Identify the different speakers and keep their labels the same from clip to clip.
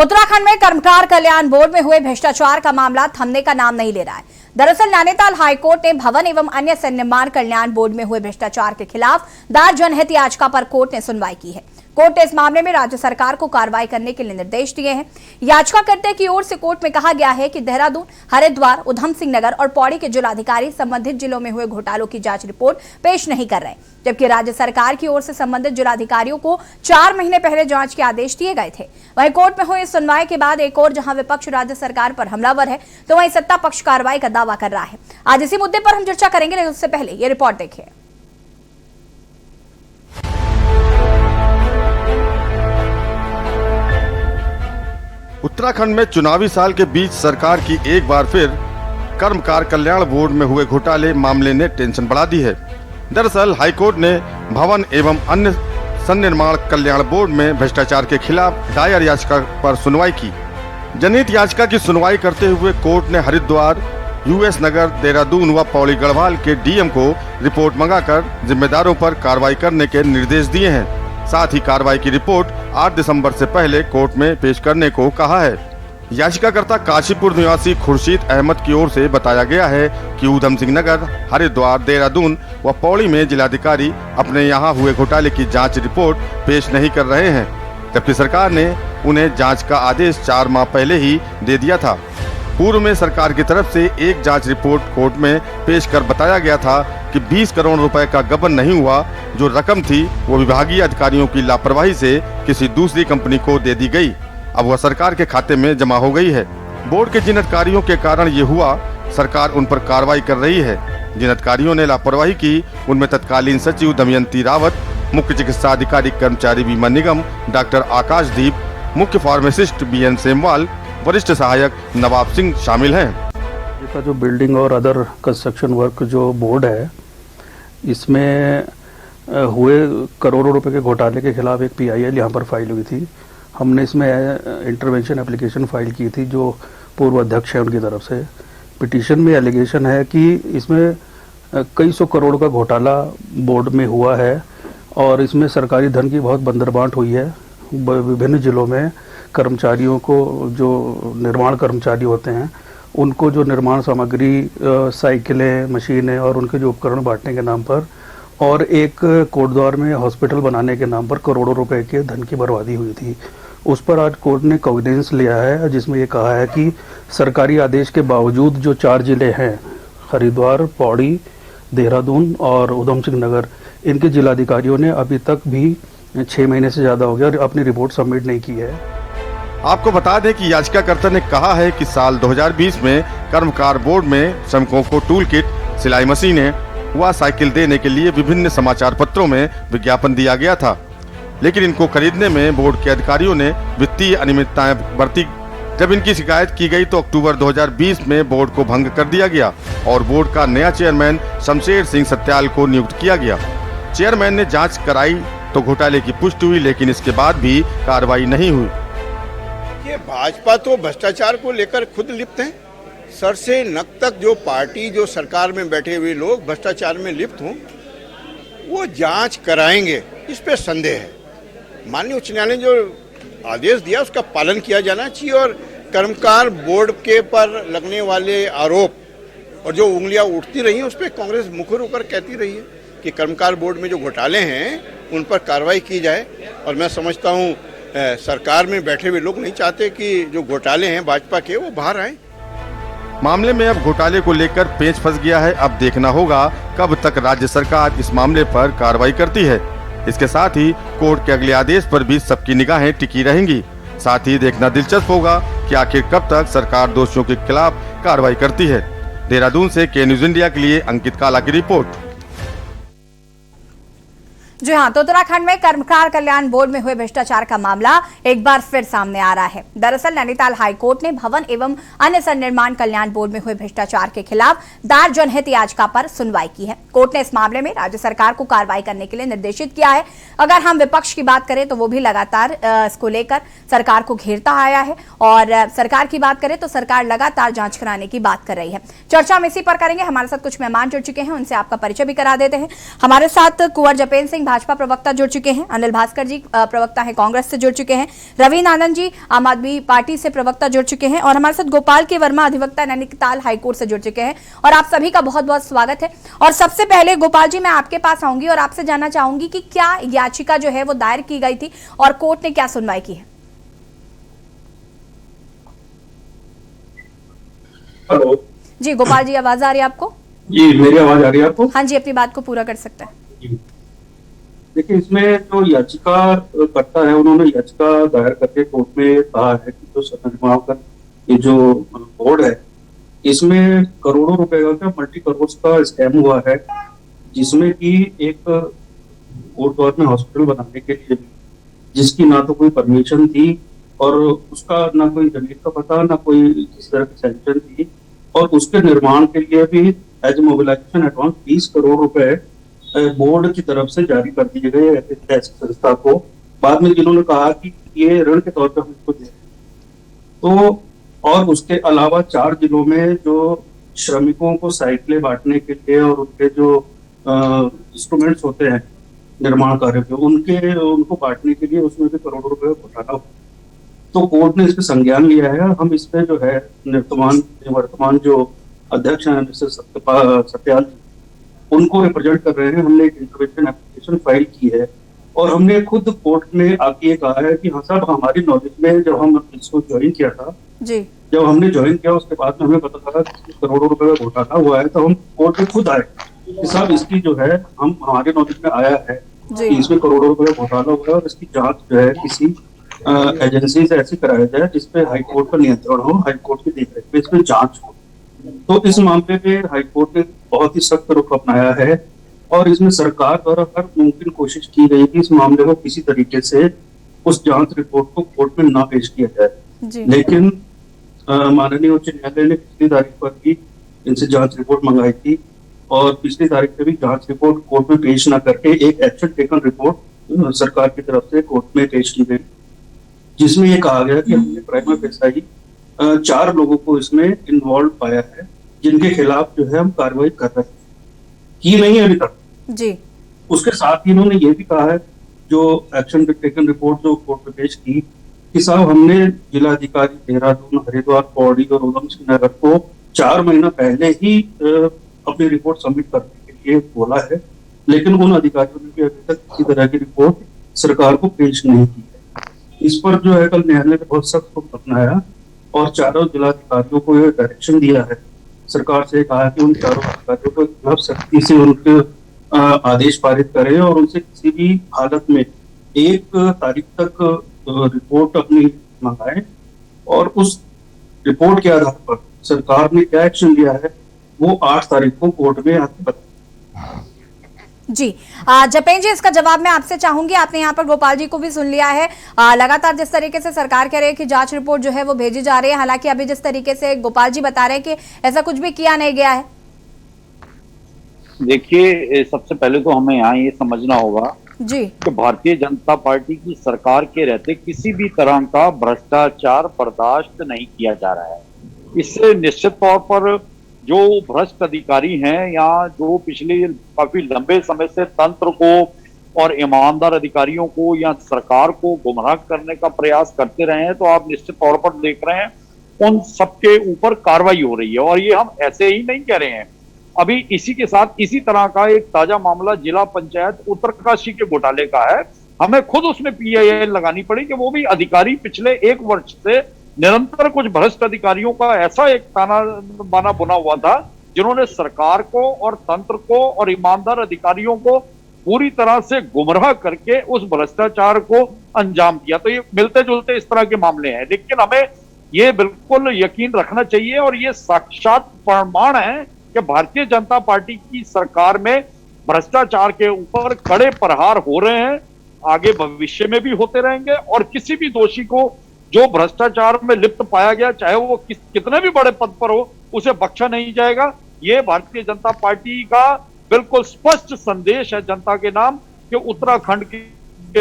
Speaker 1: उत्तराखंड में कर्मकार कल्याण बोर्ड में हुए भ्रष्टाचार का मामला थमने का नाम नहीं ले रहा है। दरअसल नैनीताल हाईकोर्ट ने भवन एवं अन्य सन्निर्माण कल्याण बोर्ड में हुए भ्रष्टाचार के खिलाफ दायर जनहित याचिका पर कोर्ट ने सुनवाई की है। कोर्ट ने इस मामले में राज्य सरकार को कार्रवाई करने के लिए निर्देश दिए हैं। याचिकाकर्ता की ओर से कोर्ट में कहा गया है कि देहरादून, हरिद्वार, उधम सिंह नगर और पौड़ी के जिलाधिकारी संबंधित जिलों में हुए घोटालों की जांच रिपोर्ट पेश नहीं कर रहे, जबकि राज्य सरकार की ओर से संबंधित जिलाधिकारियों को 4 महीने पहले जांच के आदेश दिए गए थे। वहीं कोर्ट में हुई सुनवाई के बाद एक और जहां विपक्ष राज्य सरकार पर हमलावर है, तो वहीं सत्ता पक्ष कार्रवाई का दावा कर रहा है। आज इसी मुद्दे पर हम चर्चा करेंगे, लेकिन उससे पहले ये रिपोर्ट देखिए।
Speaker 2: उत्तराखंड में चुनावी साल के बीच सरकार की एक बार फिर कर्मकार कल्याण बोर्ड में हुए घोटाले मामले ने टेंशन बढ़ा दी है। दरअसल हाईकोर्ट ने भवन एवं अन्य सन्निर्माण कल्याण बोर्ड में भ्रष्टाचार के खिलाफ दायर याचिका पर सुनवाई की। जनहित याचिका की सुनवाई करते हुए कोर्ट ने हरिद्वार, यूएस नगर, देहरादून व पौड़ी गढ़वाल के डीएम को रिपोर्ट मंगाकर जिम्मेदारों पर कार्रवाई करने के निर्देश दिए हैं। साथ ही कार्रवाई की रिपोर्ट 8 दिसंबर से पहले कोर्ट में पेश करने को कहा है। याचिकाकर्ता काशीपुर निवासी खुर्शीद अहमद की ओर से बताया गया है कि उधम सिंह नगर, हरिद्वार, देहरादून व पौड़ी में जिलाधिकारी अपने यहां हुए घोटाले की जांच रिपोर्ट पेश नहीं कर रहे हैं, जबकि सरकार ने उन्हें जांच का आदेश 4 माह पहले ही दे दिया था। पूर्व में सरकार की तरफ से एक जांच रिपोर्ट कोर्ट में पेश कर बताया गया था कि 20 करोड़ रुपए का गबन नहीं हुआ। जो रकम थी वो विभागीय अधिकारियों की लापरवाही से किसी दूसरी कंपनी को दे दी गई। अब वह सरकार के खाते में जमा हो गई है। बोर्ड के जिन अधिकारियों के कारण ये हुआ, सरकार उन पर कार्रवाई कर रही है। जिन अधिकारियों ने लापरवाही की उनमें तत्कालीन सचिव दमयंती रावत, मुख्य चिकित्सा अधिकारी कर्मचारी बीमा निगम डॉक्टर आकाशदीप, मुख्य फार्मासिस्ट बीएन सेमवाल, वरिष्ठ सहायक नवाब सिंह शामिल हैं।
Speaker 3: का जो बिल्डिंग और अदर कंस्ट्रक्शन वर्क जो बोर्ड है, इसमें हुए करोड़ों रुपए के घोटाले के खिलाफ एक पीआईएल यहाँ पर फाइल हुई थी। हमने इसमें इंटरवेंशन एप्लीकेशन फाइल की थी जो पूर्व अध्यक्ष है उनकी तरफ से। पिटीशन में एलिगेशन है कि इसमें कई सौ करोड़ का घोटाला बोर्ड में हुआ है और इसमें सरकारी धन की बहुत बंदरबांट हुई है। विभिन्न जिलों में कर्मचारियों को, जो निर्माण कर्मचारी होते हैं, उनको जो निर्माण सामग्री, साइकिलें, मशीनें और उनके जो उपकरण बांटने के नाम पर, और एक कोटद्वार में हॉस्पिटल बनाने के नाम पर करोड़ों रुपए के धन की बर्बादी हुई थी। उस पर आज कोर्ट ने कॉग्निजेंस लिया है, जिसमें ये कहा है कि सरकारी आदेश के बावजूद जो 4 जिले हैं, हरिद्वार, पौड़ी, देहरादून और उधम सिंह नगर, इनके जिलाधिकारियों ने अभी तक भी 6 महीने से ज़्यादा हो गया और अपनी रिपोर्ट सबमिट नहीं की है।
Speaker 2: आपको बता दें कि याचिकाकर्ता ने कहा है कि साल 2020 में कर्मकार बोर्ड में श्रमिकों को टूल किट, सिलाई मशीनें व साइकिल देने के लिए विभिन्न समाचार पत्रों में विज्ञापन दिया गया था, लेकिन इनको खरीदने में बोर्ड के अधिकारियों ने वित्तीय अनियमितताएं बरती। जब इनकी शिकायत की गई तो अक्टूबर 2020 में बोर्ड को भंग कर दिया गया और बोर्ड का नया चेयरमैन शमशेर सिंह सत्याल को नियुक्त किया गया। चेयरमैन ने जाँच कराई तो घोटाले की पुष्टि हुई, लेकिन इसके बाद भी कार्रवाई नहीं हुई।
Speaker 4: ये भाजपा तो भ्रष्टाचार को लेकर खुद लिप्त हैं। सर से नक तक जो पार्टी, जो सरकार में बैठे हुए लोग भ्रष्टाचार में लिप्त हों, वो जांच कराएंगे, इस पे संदेह है। माननीय उच्च न्यायालय ने जो आदेश दिया उसका पालन किया जाना चाहिए और कर्मकार बोर्ड के पर लगने वाले आरोप और जो उंगलियां उठती रही हैं उस पर कांग्रेस मुखर होकर कहती रही है कि कर्मकार बोर्ड में जो घोटाले हैं उन पर कार्रवाई की जाए। और मैं समझता हूँ सरकार में बैठे हुए लोग नहीं चाहते कि जो घोटाले हैं भाजपा के वो बाहर आए।
Speaker 2: मामले में अब घोटाले को लेकर पेच फंस गया है। अब देखना होगा कब तक राज्य सरकार इस मामले पर कार्रवाई करती है। इसके साथ ही कोर्ट के अगले आदेश पर भी सबकी निगाहें टिकी रहेंगी। साथ ही देखना दिलचस्प होगा कि आखिर कब तक सरकार दोषियों के खिलाफ कार्रवाई करती है। देहरादून से के न्यूज इंडिया के लिए अंकित काला की रिपोर्ट।
Speaker 1: जी हां, तो उत्तराखंड में कर्मकार कल्याण बोर्ड में हुए भ्रष्टाचार का मामला एक बार फिर सामने आ रहा है। दरअसल नैनीताल हाईकोर्ट ने भवन एवं अन्य सन्निर्माण कल्याण बोर्ड में हुए भ्रष्टाचार के खिलाफ दायर जनहित याचिका पर सुनवाई की है। कोर्ट ने इस मामले में राज्य सरकार को कार्रवाई करने के लिए निर्देशित किया है। अगर हम विपक्ष की बात करें तो वो भी लगातार इसको लेकर सरकार को घेरता आया है और सरकार की बात करें तो सरकार लगातार जांच कराने की बात कर रही है। चर्चा हम इसी पर करेंगे। हमारे साथ कुछ मेहमान जुड़ चुके हैं, उनसे आपका परिचय भी करा देते हैं। हमारे साथ कुंवर जपेन सिंह भाजपा प्रवक्ता जुड़ चुके हैं, अनिल भास्कर जी प्रवक्ता हैं कांग्रेस से जुड़ चुके हैं, रवि नानन जी आम आदमी पार्टी से प्रवक्ता जुड़ चुके हैं और हमारे साथ गोपाल के वर्मा अधिवक्ता नैनीताल हाईकोर्ट से जुड़ चुके हैं। और आप सभी का बहुत बहुत स्वागत है। और सबसे पहले गोपाल जी मैं आपके पास आऊंगी और आपसे जानना चाहूंगी कि क्या याचिका जो है वो दायर की गई थी और कोर्ट ने क्या सुनवाई की है।
Speaker 5: हेलो
Speaker 1: जी गोपाल जी, आवाज आ रही है आपको?
Speaker 5: जी, मेरी आवाज आ रही है आपको?
Speaker 1: हाँ जी, अपनी बात को पूरा कर सकते हैं।
Speaker 5: देखिए, इसमें जो याचिका करता है, उन्होंने याचिका दायर करके कोर्ट में कहा है कि जो सनमाकर ये जो बोर्ड है, इसमें करोड़ों रुपए का मल्टी करोड़ का स्कैम हुआ है, जिसमें कि एक कोर्ट में हॉस्पिटल बनाने के लिए जिसकी ना तो कोई परमिशन थी और उसका ना कोई जमीन का पता, ना कोई किसी तरह की सैंक्शन थी, और उसके निर्माण के लिए भी एज मोबिलाइजेशन एडवांस 20 करोड़ रुपए बोर्ड की तरफ से जारी कर दिए गए ऐसी संस्था को। बाद में जिन्होंने कहा कि ये ऋण के तौर पर हम इसको दे रहे हैं। तो और उसके अलावा 4 जिलों में जो श्रमिकों को साइकिलें बांटने के लिए और उनके जो इंस्ट्रूमेंट्स होते हैं निर्माण कार्य के, उनको बांटने के लिए उसमें भी करोड़ों रुपए का घोटाला हुआ। तो कोर्ट ने इस पे संज्ञान लिया है। हम इस पे जो है वर्तमान जो अध्यक्ष हैं मिस्टर सत्याल, उनको रिप्रेजेंट कर रहे हैं। हमने एक इंटरवेंशन एप्लीकेशन फाइल की है और हमने खुद कोर्ट में आके कहा है कि हाँ साहब, हमारी नॉलेज में जब हम इसको ज्वाइन किया था
Speaker 1: जी, जब
Speaker 5: हमने ज्वाइन किया उसके बाद में हमें पता चला कि करोड़ों रुपए का घोटाला हुआ है, तो हम कोर्ट में खुद आए कि साहब इसकी जो है हमारे नॉलेज में आया है कि इसमें करोड़ों रुपए का घोटाला हुआ है और इसकी जांच जो है किसी एजेंसी से ऐसी कराया जाए जिसपे हाईकोर्ट का नियंत्रण हो, हाईकोर्ट की देखरेख में इसमें जांच हो। तो इस मामले में हाईकोर्ट ने बहुत ही सख्त रुख अपनाया है और इसमें सरकार द्वारा हर मुमकिन कोशिश की गई कि इस मामले को किसी तरीके से उस जांच रिपोर्ट को कोर्ट में ना पेश किया जाए। लेकिन माननीय उच्च न्यायालय ने पिछली तारीख पर भी इनसे जांच रिपोर्ट मंगाई थी और पिछली तारीख पे भी जांच रिपोर्ट कोर्ट में पेश न करके एक एक्शन टेकन रिपोर्ट सरकार की तरफ से कोर्ट में पेश की गई, जिसमें ये कहा गया कि हमने प्राइमा फेसाई 4 लोगों को इसमें इन्वॉल्व पाया है, जिनके खिलाफ जो है हम कार्रवाई कर रहे हैं, की नहीं है अभी तक
Speaker 1: जी।
Speaker 5: उसके साथ ही इन्होंने ये भी कहा है, जो एक्शन टेकन रिपोर्ट जो कोर्ट में पेश की, कि साहब हमने जिलाधिकारी देहरादून, हरिद्वार, पौड़ी और उधम सिंह नगर को 4 महीना पहले ही अपनी रिपोर्ट सबमिट करने के लिए बोला है, लेकिन उन अधिकारियों ने भी अभी तक किसी तरह की रिपोर्ट सरकार को पेश नहीं की है। इस पर जो है कल न्यायालय ने बहुत सख्त रुख अपनाया और 4 जिलाधिकारियों को यह डायरेक्शन दिया है, सरकार से कहा कि उन 4 अधिकारियों को खिलाफ सख्ती से उनके आदेश पारित करें और उनसे किसी भी हालत में 1 तारीख तक रिपोर्ट अपनी मंगाएं और उस रिपोर्ट के आधार पर सरकार ने क्या एक्शन लिया है वो 8 तारीख को कोर्ट में आके बताएं।
Speaker 1: जी जपेन जी, इसका जवाब मैं आपसे चाहूंगी। आपने यहाँ पर गोपाल जी को भी सुन लिया है। लगातार जिस तरीके से सरकार कह रही है कि जांच रिपोर्ट जो है वो भेजी जा रही है, हालांकि अभी जिस तरीके से गोपाल जी बता रहे हैं कि ऐसा कुछ भी किया नहीं गया है।
Speaker 6: देखिए, सबसे पहले तो हमें यहाँ ये समझना होगा
Speaker 1: जी
Speaker 6: कि भारतीय जनता पार्टी की सरकार के रहते किसी भी तरह का भ्रष्टाचार बर्दाश्त नहीं किया जा रहा है। इससे निश्चित तौर पर जो भ्रष्ट अधिकारी हैं या जो पिछले काफी लंबे समय से तंत्र को और ईमानदार अधिकारियों को या सरकार को गुमराह करने का प्रयास करते रहे हैं, तो आप निश्चित तौर पर देख रहे हैं उन सबके ऊपर कार्रवाई हो रही है। और ये हम ऐसे ही नहीं कह रहे हैं। अभी इसी के साथ इसी तरह का एक ताजा मामला जिला पंचायत उत्तरकाशी के घोटाले का है। हमें खुद उसमें PIL लगानी पड़ी कि वो भी अधिकारी पिछले 1 वर्ष से निरंतर कुछ भ्रष्ट अधिकारियों का ऐसा एक ताना बाना बुना हुआ था, जिन्होंने सरकार को और तंत्र को और ईमानदार अधिकारियों को पूरी तरह से गुमराह करके उस भ्रष्टाचार को अंजाम दिया। तो ये मिलते जुलते इस तरह के मामले हैं, लेकिन हमें ये बिल्कुल यकीन रखना चाहिए और ये साक्षात प्रमाण है कि भारतीय जनता पार्टी की सरकार में भ्रष्टाचार के ऊपर कड़े प्रहार हो रहे हैं, आगे भविष्य में भी होते रहेंगे और किसी भी दोषी को जो भ्रष्टाचार में लिप्त पाया गया, चाहे वो कितने भी बड़े पद पर हो, उसे बख्शा नहीं जाएगा। ये भारतीय जनता पार्टी का बिल्कुल स्पष्ट संदेश है जनता के नाम कि उत्तराखंड के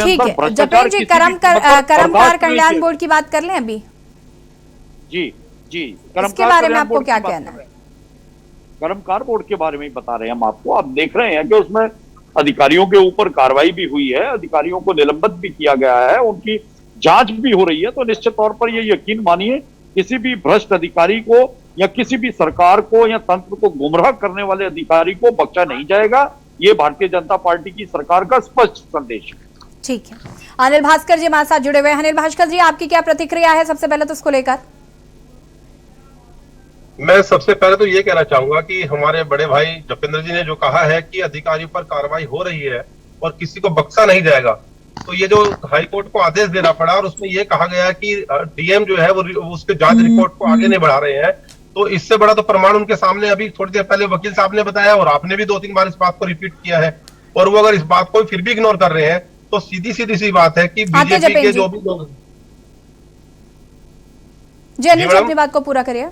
Speaker 6: अंदर भ्रष्टाचार की
Speaker 1: कर्मकार कल्याण बोर्ड की बात कर लें अभी।
Speaker 6: जी
Speaker 1: इसके बारे में आपको क्या कहना है?
Speaker 6: कर्मकार बोर्ड के बारे में बता रहे हैं हम आपको। आप देख रहे हैं कि उसमें अधिकारियों के ऊपर कार्रवाई भी हुई है, अधिकारियों को निलंबित भी किया गया है, उनकी जांच भी हो रही है। तो निश्चित तौर पर ये यकीन मानिए, किसी भी भ्रष्ट अधिकारी को या किसी भी सरकार को या तंत्र को गुमराह करने वाले अधिकारी को बख्शा नहीं जाएगा। ये भारतीय जनता पार्टी की सरकार का स्पष्ट संदेश है।
Speaker 1: ठीक है, अनिल भास्कर जी हमारे साथ जुड़े हुए हैं। अनिल भास्कर जी, आपकी क्या प्रतिक्रिया है सबसे पहले तो उसको लेकर?
Speaker 7: मैं सबसे पहले तो ये कहना चाहूंगा कि हमारे बड़े भाई जपेंद्र जी ने जो कहा है कि अधिकारी पर कार्रवाई हो रही है और किसी को बख्शा नहीं जाएगा, तो ये जो हाई कोर्ट को आदेश देना पड़ा और उसमें ये कहा गया कि डीएम जो है वो उसके जांच रिपोर्ट को आगे नहीं बढ़ा रहे हैं, तो इससे बड़ा तो प्रमाण उनके सामने अभी थोड़ी देर पहले वकील साहब ने बताया और आपने भी 2-3 बार इस बात को रिपीट किया है। और वो अगर इस बात को फिर भी इग्नोर कर रहे हैं तो सीधी सी बात है कि बीजेपी के जो भी लोग।
Speaker 1: जी अनिल जी, अपनी बात को पूरा करिए।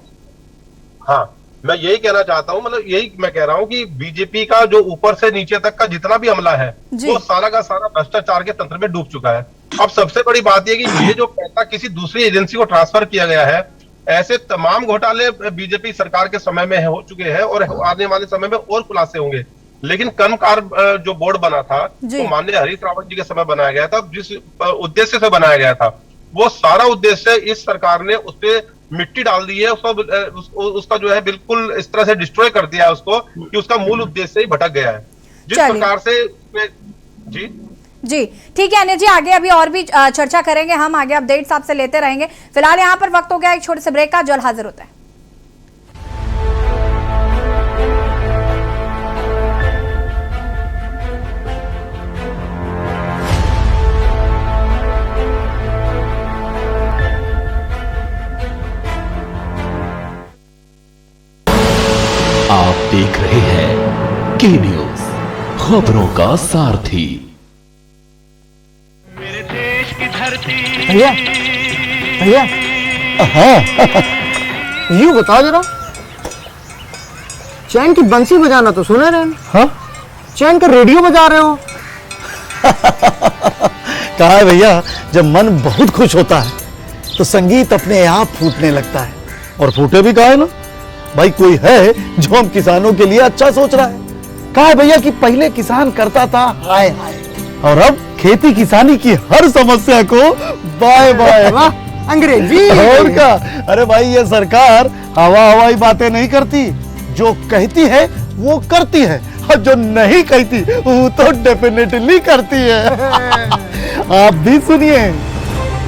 Speaker 7: हाँ, मैं यही कहना चाहता हूँ, मतलब यही मैं कह रहा हूँ कि बीजेपी का जो ऊपर से नीचे तक का जितना भी अमला है वो सारा का सारा भ्रष्टाचार के तंत्र में डूब चुका है। अब सबसे बड़ी बात यह कि ये जो पैसा किसी दूसरी एजेंसी को ट्रांसफर किया गया है, ऐसे तमाम घोटाले बीजेपी सरकार के समय में हो चुके हैं और आने वाले समय में और खुलासे होंगे। लेकिन कर्मकार जो बोर्ड बना था वो माननीय हरीश रावत जी के समय बनाया गया था, जिस उद्देश्य से बनाया गया था वो सारा उद्देश्य इस सरकार ने उस पर मिट्टी डाल दी है, उसका जो है बिल्कुल इस तरह से डिस्ट्रॉय कर दिया है उसको कि उसका मूल उद्देश्य ही भटक गया है जिस प्रकार से।
Speaker 1: जी ठीक है अनिल जी, आगे अभी और भी चर्चा करेंगे, हम आगे अपडेट्स आपसे लेते रहेंगे। फिलहाल यहाँ पर वक्त हो गया एक छोटे से ब्रेक का, जल्द हाजिर होता है।
Speaker 8: आप देख रहे हैं के न्यूज, खबरों का सारथी।
Speaker 9: मेरे देश की धरती।
Speaker 10: भैया भैया, हाँ यूं बताओ जरा, चैन की बंसी बजाना तो सुने रहे, हाँ चैन का रेडियो बजा रहे हो।
Speaker 11: कहा है भैया, जब मन बहुत खुश होता है तो संगीत अपने आप फूटने लगता है। और फूटे भी कहा है ना भाई, कोई है जो हम किसानों के लिए अच्छा सोच रहा है। कहा है भैया कि पहले किसान करता था हाय हाय, और अब खेती किसानी की हर समस्या को बाय बाय।
Speaker 10: वाह अंग्रेजी।
Speaker 11: और क्या, अरे भाई ये सरकार हवाई बातें नहीं करती, जो कहती है वो करती है, और जो नहीं कहती वो तो डेफिनेटली करती है। आप भी सुनिए।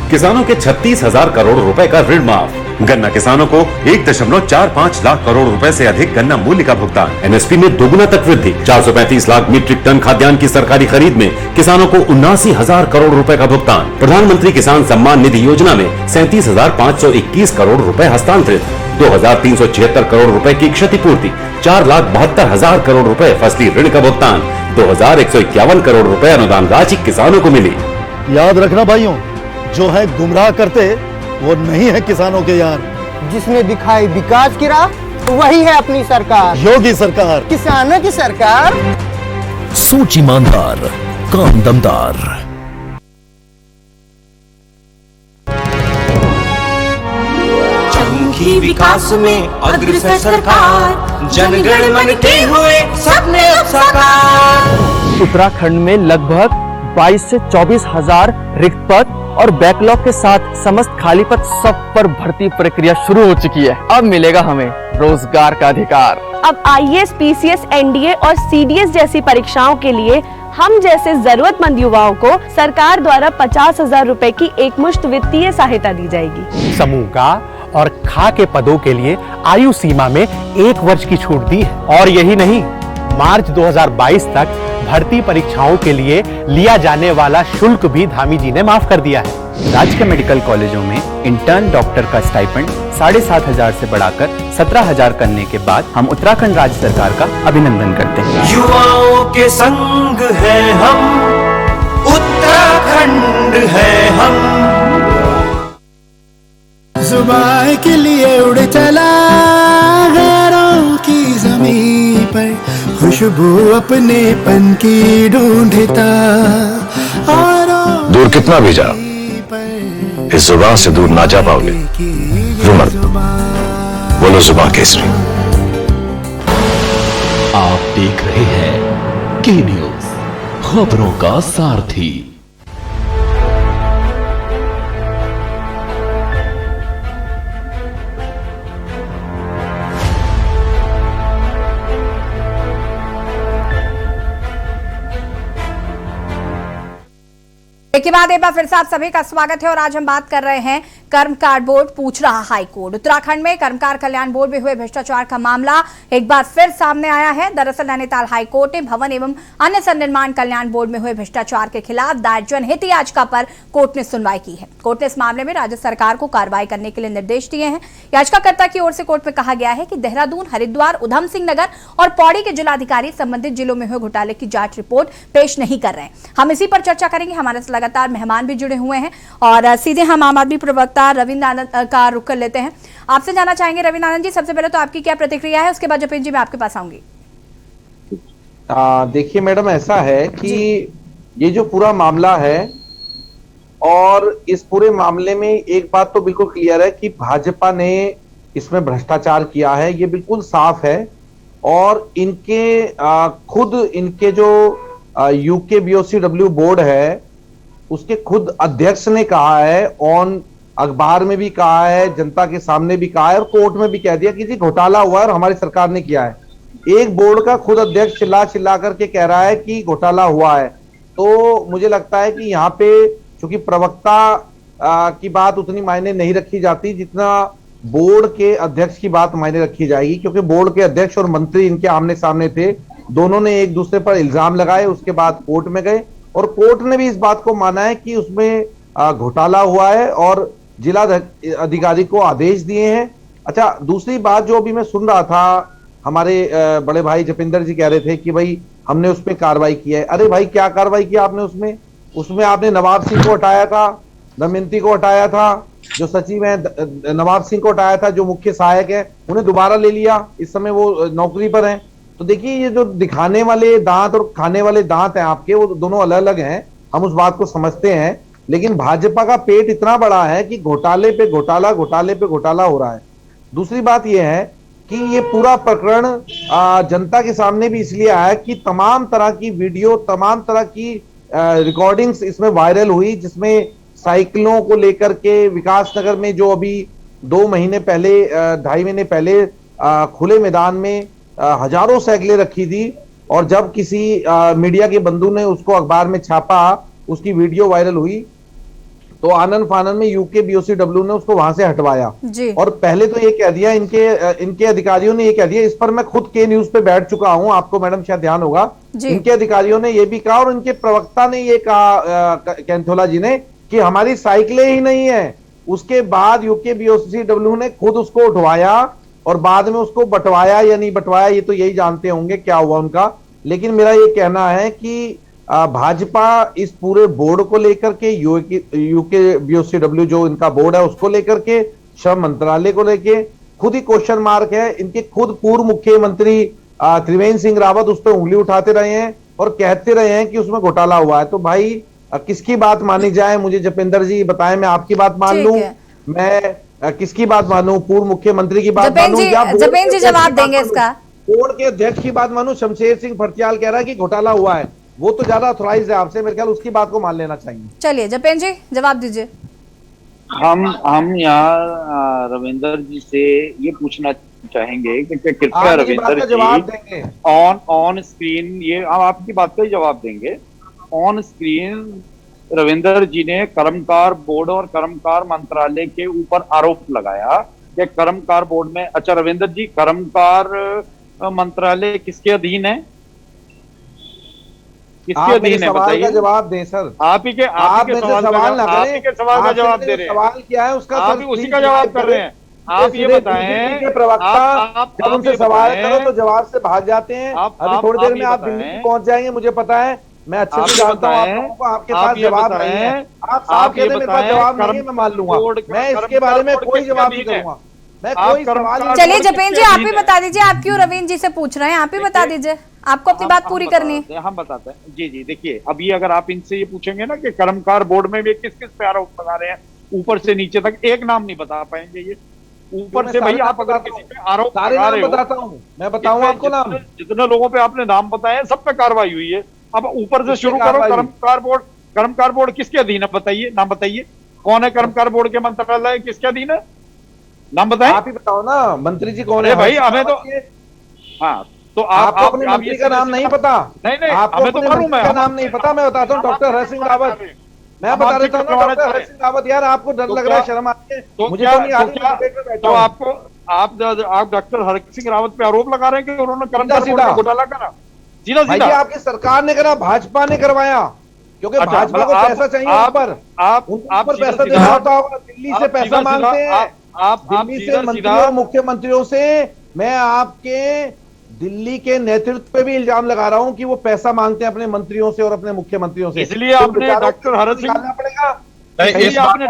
Speaker 12: किसानों के 36,000 करोड़ रुपए का ऋण माफ, गन्ना किसानों को 1.45 लाख करोड़ रुपए से अधिक गन्ना मूल्य का भुगतान, एमएसपी में दोगुना तक वृद्धि, 435 लाख मीट्रिक टन खाद्यान्न की सरकारी खरीद में किसानों को 79,000 करोड़ रुपए का भुगतान, प्रधानमंत्री किसान सम्मान निधि योजना में 37,521 करोड़ रुपए हस्तांतरित, 2,376 करोड़ रुपए की क्षतिपूर्ति, 4,72,000 करोड़ रुपए फसली ऋण का भुगतान, 2,151 करोड़ रुपए अनुदान राशि किसानों को मिली।
Speaker 11: याद रखना भाइयों, जो है गुमराह करते वो नहीं है किसानों के यार।
Speaker 10: जिसने दिखाई विकास की राह वही है अपनी सरकार,
Speaker 11: योगी सरकार,
Speaker 10: किसानों की सरकार।
Speaker 8: सोच ईमानदार, काम दमदार।
Speaker 9: चमकी विकास में अग्रसर सरकार, जनगण मन के हुए सपने अब साकार।
Speaker 13: उत्तराखंड में लगभग 22 से 24 हजार रिक्त पद और बैकलॉग के साथ समस्त खाली पद सब पर भर्ती प्रक्रिया शुरू हो चुकी है। अब मिलेगा हमें रोजगार का अधिकार।
Speaker 14: अब आईएएस, पीसीएस, एनडीए और सीडीएस जैसी परीक्षाओं के लिए हम जैसे जरूरतमंद युवाओं को सरकार द्वारा 50,000 रुपए की एकमुश्त वित्तीय सहायता दी जाएगी।
Speaker 15: समूह का और खा के पदों के लिए आयु सीमा में 1 वर्ष की छूट दी है। और यही नहीं, मार्च 2022 तक भर्ती परीक्षाओं के लिए लिया जाने वाला शुल्क भी धामी जी ने माफ कर दिया है।
Speaker 16: राजकीय मेडिकल कॉलेजों में इंटर्न डॉक्टर का स्टाइपेंड 7,500 से बढ़ाकर 17,000 करने के बाद हम उत्तराखंड राज्य सरकार का अभिनंदन करते हैं।
Speaker 9: युवाओं के संग है हम, उत्तराखंड है हम।
Speaker 17: जुबान के लिए उड़ चला गैरों की जमीन पर, खुशबू अपने पन की ढूंढता।
Speaker 18: दूर कितना भी जा, इस जुबान से दूर ना जा पाओगे। रुमर बोलो जुबान केसरी।
Speaker 8: आप देख रहे हैं के न्यूज, खबरों का सारथी।
Speaker 1: के बाद एक बार फिर से आप सभी का स्वागत है और आज हम बात कर रहे हैं कर्मकार बोर्ड पूछ रहा हाई कोर्ट। उत्तराखंड में कर्मकार कल्याण बोर्ड में हुए भ्रष्टाचार का मामला एक बार फिर सामने आया है। दरअसल नैनीताल हाई कोर्ट ने भवन एवं अन्य सन्निर्माण कल्याण बोर्ड में हुए भ्रष्टाचार के खिलाफ दायर जनहित याचिका पर कोर्ट ने सुनवाई की है। कोर्ट ने इस मामले में राज्य सरकार को कार्रवाई करने के लिए निर्देश दिए हैं। याचिकाकर्ता की ओर से कोर्ट में कहा गया है कि देहरादून, हरिद्वार, उधम सिंह नगर और पौड़ी के जिलाधिकारी संबंधित जिलों में हुए घोटाले की जांच रिपोर्ट पेश नहीं कर रहे हैं। हम इसी पर चर्चा करेंगे। हमारे से लगातार मेहमान भी जुड़े हुए हैं और सीधे हम आम आदमी प्रवक्ता रविंद्र आनंद का रुख कर लेते हैं। आपसे जानना चाहेंगे रविंद्र आनंद जी, सबसे पहले तो आपकी क्या प्रतिक्रिया है, उसके बाद जपेन जी मैं आपके पास आऊंगी।
Speaker 19: देखिए मैडम, ऐसा है कि ये जो पूरा मामला है और इस पूरे मामले में एक बात तो बिल्कुल क्लियर है कि भाजपा ने इसमें भ्रष्टाचार किया है, ये बिल्कुल साफ है। और इनके खुद इनके जो यूके बीओसीडब्ल्यू बोर्ड है उसके खुद अध्यक्ष ने कहा है, ऑन अखबार में भी कहा है, जनता के सामने भी कहा है और कोर्ट में भी कह दिया कि जी घोटाला हुआ है और हमारी सरकार ने किया है। एक बोर्ड का खुद अध्यक्ष चिल्ला करके कह रहा है कि घोटाला हुआ है, तो मुझे लगता है कि यहाँ पे चूंकि प्रवक्ता की बात उतनी मायने नहीं रखी जाती जितना बोर्ड के अध्यक्ष की बात मायने रखी जाएगी, क्योंकि बोर्ड के अध्यक्ष और मंत्री इनके आमने सामने थे, दोनों ने एक दूसरे पर इल्जाम लगाए, उसके बाद कोर्ट में गए और कोर्ट ने भी इस बात को माना है कि उसमें घोटाला हुआ है और जिला अधिकारी को आदेश दिए हैं। अच्छा, दूसरी बात जो अभी मैं सुन रहा था, हमारे बड़े भाई जपेंद्र जी कह रहे थे कि भाई हमने उसमें कार्रवाई की है। अरे भाई, क्या कार्रवाई की आपने उसमें आपने नवाब सिंह को हटाया था, दमयंती को हटाया था, जो सचिव है नवाब सिंह को हटाया था, जो मुख्य सहायक है उन्हें दोबारा ले लिया, इस समय वो नौकरी पर हैं। तो देखिए, ये जो दिखाने वाले दांत और खाने वाले दांत हैं आपके, वो दोनों अलग अलग हैं, हम उस बात को समझते हैं। लेकिन भाजपा का पेट इतना बड़ा है कि घोटाले पे घोटाला हो रहा है। दूसरी बात यह है कि ये पूरा प्रकरण जनता के सामने भी इसलिए आया कि तमाम तरह की वीडियो, तमाम तरह की रिकॉर्डिंग्स इसमें वायरल हुई, जिसमें साइकिलों को लेकर के विकास नगर में जो अभी 2 महीने पहले 2.5 महीने पहले खुले मैदान में हजारों साइकिलें रखी थी और जब किसी मीडिया के बंधु ने उसको अखबार में छापा, उसकी वीडियो वायरल हुई, तो आनंद फानन में यूके बीओसीडब्ल्यू ने उसको वहां से हटवाया। और पहले तो ये कह दिया इनके अधिकारियों ने, ये कह दिया, इस पर मैं खुद के न्यूज पे बैठ चुका हूं, आपको मैडम शायद ध्यान होगा, इनके अधिकारियों ने ये भी कहा और इनके प्रवक्ता ने ये कहा कैंथोला जी ने कि हमारी साइकिलें ही नहीं है। उसके बाद यूके बीओसीडब्ल्यू ने खुद उसको उठवाया और बाद में उसको बंटवाया या नहीं बंटवाया, ये तो यही जानते होंगे क्या हुआ उनका। लेकिन मेरा ये कहना है कि भाजपा इस पूरे बोर्ड को लेकर के, यूके बीओसीडब्ल्यू जो इनका बोर्ड है उसको लेकर के, श्रम मंत्रालय को लेके खुद ही क्वेश्चन मार्क है। इनके खुद पूर्व मुख्यमंत्री त्रिवेंद्र सिंह रावत उस पर उंगली उठाते रहे हैं और कहते रहे हैं कि उसमें घोटाला हुआ है। तो भाई किसकी बात मानी जाए, मुझे जपेंद्र जी बताएं, मैं आपकी बात मान लूं, मैं किसकी बात मानूं, पूर्व मुख्यमंत्री की बात मानूं या
Speaker 1: जपेंद्र जी जवाब देंगे इसका,
Speaker 19: बोर्ड के अध्यक्ष की बात मानूं? शमशेर सिंह फर्त्याल कह रहा है कि घोटाला हुआ है, वो तो ज्यादा ऑथराइज है आपसे, मेरे ख्याल उसकी बात को मान लेना चाहिए।
Speaker 1: चलिए जपेंद्र जी जवाब दीजिए।
Speaker 6: हम यहाँ रविंदर जी से ये पूछना चाहेंगे कि कृपया रविंदर जी ऑन स्क्रीन, ये हम आपकी बात का ही जवाब देंगे। ऑन स्क्रीन रविंदर जी ने कर्मकार बोर्ड और कर्मकार मंत्रालय के ऊपर आरोप लगाया कि कर्मकार बोर्ड में, अच्छा रविंदर जी, कर्मकार मंत्रालय किसके अधीन है, किसके अधीन है बताइए?
Speaker 19: जवाब दें सर,
Speaker 6: आप ही के सवाल का जवाब दे रहे हैं।
Speaker 19: सवाल क्या है उसका,
Speaker 6: आप उसी का जवाब कर रहे हैं। आप ये बताएं,
Speaker 19: प्रवक्ता जब उनसे सवाल करो तो जवाब से भाग जाते हैं। अभी थोड़ी देर में आप दिल्ली पहुंच जाएंगे, मुझे पता है, मैं अच्छे से जानता हूँ आपके पास जवाब नहीं है। आप साफ कहते मेरे पास जवाब नहीं है, मैं मान लूंगा, मैं इसके बारे में कोई जवाब नहीं दूंगा, मैं कोई सवाल।
Speaker 1: चलिए जपेंद्र जी आप ही बता दीजिए, आप क्यों रविंद्र जी से पूछ रहे हैं, आप ही बता दीजिए, आपको अपनी बात पूरी करनी है।
Speaker 6: हम बताते हैं जी जी। देखिए, अभी अगर आप इनसे ये पूछेंगे ना कि कर्मकार बोर्ड में भी किस किस पे आरोप लगा रहे हैं, ऊपर से नीचे तक एक नाम नहीं बता पाएंगे ये ऊपर से। भाई आप अगर किसी पे आरोप लगा रहे हो,
Speaker 19: बताता हूँ, मैं बताऊँ आपको नाम,
Speaker 6: जितने लोगों पे आपने नाम बताए सब पे कार्रवाई हुई है, अब ऊपर से शुरू करो। कर्मकार बोर्ड किसके अधीन है बताइए, नाम बताइए। कौन है कर्मकार बोर्ड के मंत्रालय, किसके अधीन है, नाम बताएं।
Speaker 19: आप ही बताओ ना, मंत्री जी कौन है?
Speaker 6: भाई हमें तो, हाँ तो
Speaker 19: आपको अपने मंत्री का नाम नहीं पता?
Speaker 6: नहीं
Speaker 19: आपको अपने मंत्री का नाम नहीं पता? मैं बताता हूँ, डॉक्टर हर्ष सिंह रावत। मैं बता देता हूँ ना, डॉक्टर हर्ष सिंह रावत। यार आपको डर लग रहा है, शर्म आती है? मुझे तो नहीं आ रही।
Speaker 6: तो आपको आप डॉक्टर हर्ष सिंह रावत पे आरोप लगा रहे हैं कि उन्होंने कर्मचारी बोर्ड में घोटाला करा? सीधा सीधा
Speaker 19: आपकी सरकार ने करा, भाजपा ने करवाया, क्योंकि भाजपा को पैसा चाहिए। आप पैसा देना होता होगा, दिल्ली से पैसा मांगते हैं। दिल्ली से मंत्रियों, मुख्यमंत्रियों से मैं आपके दिल्ली के नेतृत्व पे भी इल्जाम लगा रहा हूं कि वो पैसा मांगते हैं अपने मंत्रियों से और अपने मुख्यमंत्रियों से।
Speaker 6: इसलिए आपने डॉक्टर हर्ष सिंह पड़ेगा, इसलिए आपने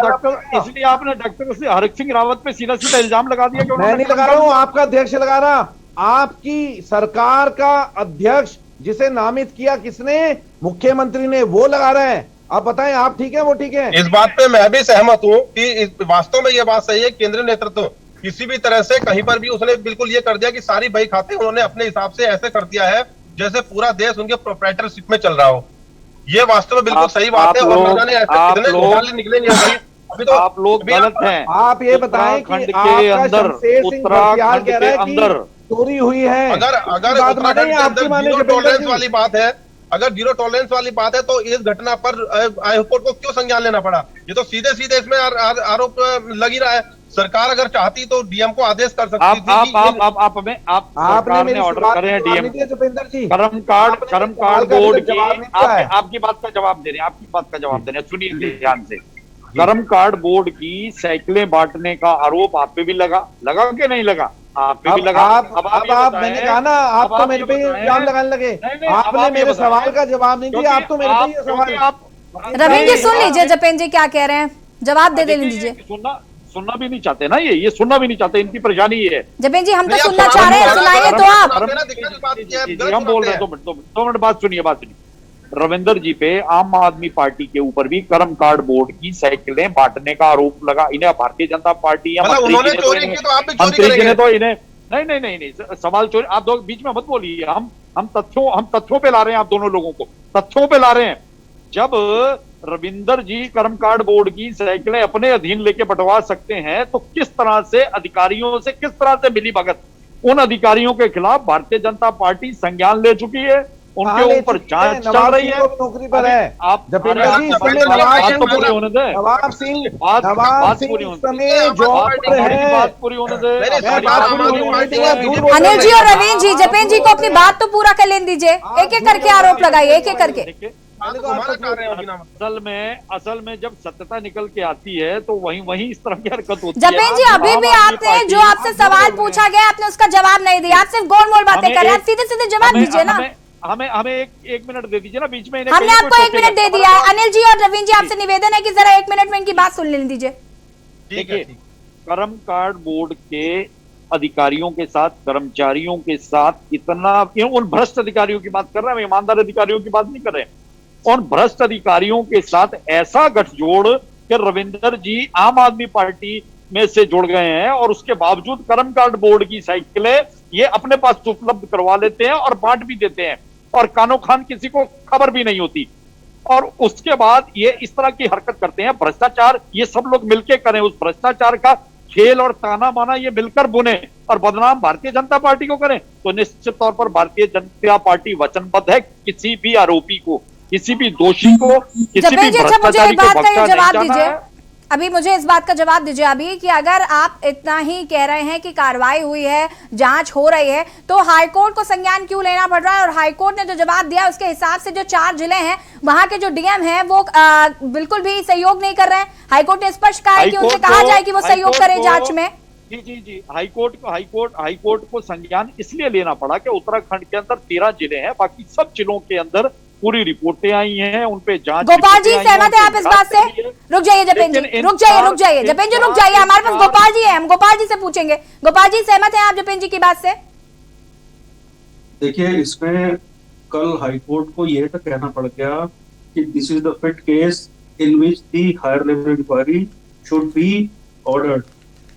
Speaker 6: डॉक्टर हर्ष सिंह रावत पे सीधा सीधा इल्जाम लगा दिया कि
Speaker 19: मैं नहीं लगा रहा हूं, आपका अध्यक्ष लगा रहा। आपकी सरकार का अध्यक्ष जिसे नामित किया किसने? मुख्यमंत्री ने, वो लगा रहा है। आप बताएं, आप ठीक है, वो ठीक है?
Speaker 7: इस बात पे मैं भी सहमत हूँ कि वास्तव में ये बात सही है। केंद्रीय नेतृत्व किसी भी तरह से कहीं पर भी उसने बिल्कुल ये कर दिया कि सारी बही खाते उन्होंने अपने हिसाब से ऐसे कर दिया है जैसे पूरा देश उनके प्रोप्राइटरशिप में चल रहा हो। ये वास्तव में बिल्कुल सही बात है। और न जाने ऐसे कितने घोटाले निकले नहीं भाई। अभी तो
Speaker 6: आप लोग गलत हैं।
Speaker 19: आप ये बताएं कि उत्तराखंड के अंदर चोरी हुई है।
Speaker 7: अगर उत्तराखंड के अंदर जीरो टॉलरेंस वाली बात है, अगर जीरो टॉलरेंस वाली बात है तो इस घटना पर हाईकोर्ट को क्यों संज्ञान लेना पड़ा? ये तो सीधे सीधे इसमें आरोप लग ही रहा है। सरकार अगर चाहती तो डीएम को आदेश कर सकती थी।
Speaker 6: आपने ऑर्डर करे हैं डीएम, कर्मकांड बोर्ड की। आपकी बात का जवाब दे रहे हैं, आपकी बात का जवाब दे रहे हैं, सुनिए ध्यान से। कर्मकांड बोर्ड की साइकिलें बांटने का आरोप आप पे भी लगा कि नहीं लगा? आप पे भी लगा।
Speaker 19: अब मैंने कहा ना, आप तो मेरे पे इल्जाम लगाने लगे। आपने मेरे सवाल का जवाब नहीं दिया, आप तो मेरे पे सवाल।
Speaker 1: रविंद्र जी सुन लीजिए जपेंद्र जी क्या कह रहे हैं, जवाब दे लीजिए।
Speaker 6: सुनना भी नहीं चाहते ना, ये सुनना भी नहीं चाहते, इनकी परेशानी ये है।
Speaker 1: जपेंद्र जी हम तो सुनना चाह रहे हैं, सुनाइए तो आप।
Speaker 6: हम बोल रहे हैं, 2 मिनट बात सुनिए। रविंदर जी पे आम आदमी पार्टी के ऊपर भी कर्मकांड बोर्ड की साइकिलें बांटने का आरोप लगा। इन्हें भारतीय जनता पार्टी या मंत्री जी ने तो इन्हें नहीं सवाल चोरी। आप दो बीच में मत बोलिए। हम तथ्यों पे ला रहे हैं, आप दोनों लोगों को तथ्यों पे ला रहे हैं। जब रविंदर जी कर्मकांड बोर्ड की साइकिलें अपने अधीन लेके बंटवा सकते हैं तो किस तरह से अधिकारियों से किस तरह से मिली भगत? उन अधिकारियों के खिलाफ भारतीय जनता पार्टी संज्ञान ले चुकी है, उनके ऊपर जांच चल रही है।
Speaker 19: नौकरी पर है
Speaker 6: आप
Speaker 19: जपेंद्र जी,
Speaker 6: बात पूरी होने दे।
Speaker 19: नवाब सिंह
Speaker 1: अनिल जी और रवीन जी, जपेंद्र जी को अपनी बात तो पूरा कर लेने दीजिए। एक एक करके आरोप लगाइए, एक एक करके।
Speaker 6: असल में जब सत्यता निकल के आती है तो वहीं इस तरह की हरकत होती है।
Speaker 1: जपेंद्र जी अभी भी आपने जो आपसे सवाल पूछा गया आपने उसका जवाब नहीं दिया, आप सिर्फ गोल मोल बातें कर रहे हैं। सीधे सीधे जवाब दीजिए ना।
Speaker 6: हमें एक मिनट दे दीजिए ना बीच में।
Speaker 1: हमने आपको 1 मिनट दे दिया है। अनिल जी और रवीन जी आपसे निवेदन है कि जरा 1 मिनट में इनकी बात सुन लेने दीजिए।
Speaker 6: देखिए, कर्मकांड बोर्ड के अधिकारियों के साथ, कर्मचारियों के साथ इतना, उन भ्रष्ट अधिकारियों की बात कर रहे हैं, ईमानदार अधिकारियों की बात नहीं कर रहे हैं। और भ्रष्ट अधिकारियों के साथ ऐसा गठजोड़ कि रविंदर जी आम आदमी पार्टी में से जुड़ गए हैं और उसके बावजूद कर्मकांड बोर्ड की साइकिलें ये अपने पास उपलब्ध करवा लेते हैं और बांट भी देते हैं और कानो खान किसी को खबर भी नहीं होती। और उसके बाद ये इस तरह की हरकत करते हैं। भ्रष्टाचार ये सब लोग मिलकर करें, उस भ्रष्टाचार का खेल और ताना बाना ये मिलकर बुने और बदनाम भारतीय जनता पार्टी को करें, तो निश्चित तौर पर भारतीय जनता पार्टी वचनबद्ध है किसी भी आरोपी को, किसी भी दोषी को, किसी भी भ्रष्टाचारी को बख्शा नहीं जाना है।
Speaker 1: अभी मुझे इस बात का जवाब दीजिए अभी कि अगर आप इतना ही कह रहे हैं कि कार्रवाई हुई है, जांच हो रही है, तो हाईकोर्ट को संज्ञान क्यों लेना पड़ रहा है? और हाईकोर्ट ने जो जवाब दिया उसके हिसाब से जो 4 जिले हैं वहां के जो डीएम हैं वो बिल्कुल भी सहयोग नहीं कर रहे हैं। हाईकोर्ट ने स्पष्ट कहा है कि उनसे कहा जाए कि वो सहयोग करें जांच में।
Speaker 6: जी हाईकोर्ट को संज्ञान इसलिए लेना पड़ा कि उत्तराखंड के अंदर 13 जिले हैं, बाकी सब जिलों के अंदर पूरी रिपोर्टें आई हैं, उन पे जांच।
Speaker 1: गोपाल जी सहमत है आप इस बात से? रुक जाइए जपेंद्र जी, रुक जाइए जपेंद्र जी, रुक जाइए। हमारे पास गोपाल जी हैं, हम गोपाल जी से पूछेंगे। गोपाल जी सहमत हैं आप जपेंद्र जी की बात से?
Speaker 5: देखिए, इसमें कल हाईकोर्ट को यह तो कहना पड़ गया कि this is the fit case in which the higher level inquiry should be ordered.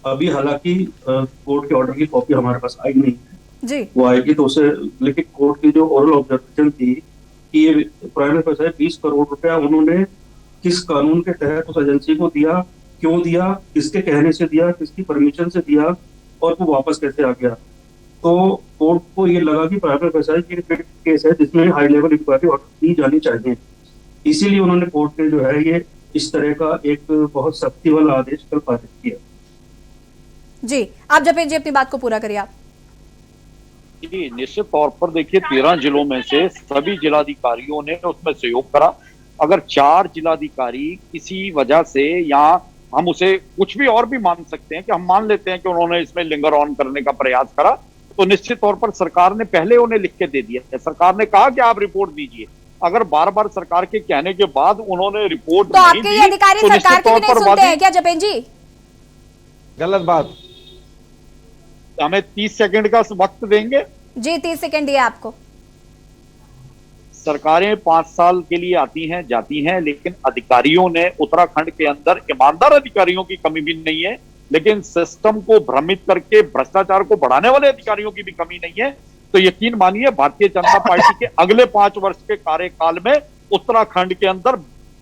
Speaker 5: अभी हालांकि कोर्ट के ऑर्डर की कॉपी हमारे पास आई नहीं है
Speaker 1: जी,
Speaker 5: वो आएगी तो उसे, लेकिन कोर्ट की जो ओरल ऑब्जर्वेशन थी कि ये प्राइवेट पैसा है 20 करोड़ रुपया उन्होंने किस कानून के तहत उस एजेंसी को दिया, क्यों दिया, किसके कहने से दिया, किसकी परमिशन से दिया और वो वापस कैसे आ गया। तो कोर्ट को ये लगा कि प्राइवेट पैसा केस है जिसमें हाई लेवल इंक्वायरी ऑर्डर दी जानी चाहिए, इसीलिए उन्होंने कोर्ट ने जो है ये इस तरह का एक बहुत सख्ती वाला आदेश कल पारित किया।
Speaker 1: जी, आप जपेन जी अपनी बात को पूरा करिए। आप
Speaker 6: जी, निश्चित तौर पर देखिए 13 जिलों में से सभी जिलाधिकारियों ने उसमें सहयोग करा। अगर 4 जिलाधिकारी किसी वजह से, या हम उसे कुछ भी और भी मान सकते हैं कि हम मान लेते हैं कि उन्होंने इसमें लिंगर ऑन करने का प्रयास करा, तो निश्चित तौर पर सरकार ने पहले उन्हें लिख के दे दिया। सरकार ने कहा कि आप रिपोर्ट दीजिए। अगर बार बार सरकार के कहने के बाद उन्होंने रिपोर्ट
Speaker 1: तो आपके ये अधिकारी सरकार की भी नहीं सुनते हैं क्या जपेन जी?
Speaker 19: गलत बात।
Speaker 6: हमें 30 सेकंड का वक्त देंगे।
Speaker 1: जी, 30 सेकंड दिए आपको।
Speaker 6: सरकारें 5 साल के लिए आती हैं जाती हैं, लेकिन अधिकारियों ने उत्तराखंड के अंदर ईमानदार अधिकारियों की कमी भी नहीं है, लेकिन सिस्टम को भ्रमित करके भ्रष्टाचार को बढ़ाने वाले अधिकारियों की भी कमी नहीं है। तो यकीन मानिए भारतीय जनता पार्टी के अगले 5 वर्ष के कार्यकाल में उत्तराखंड के अंदर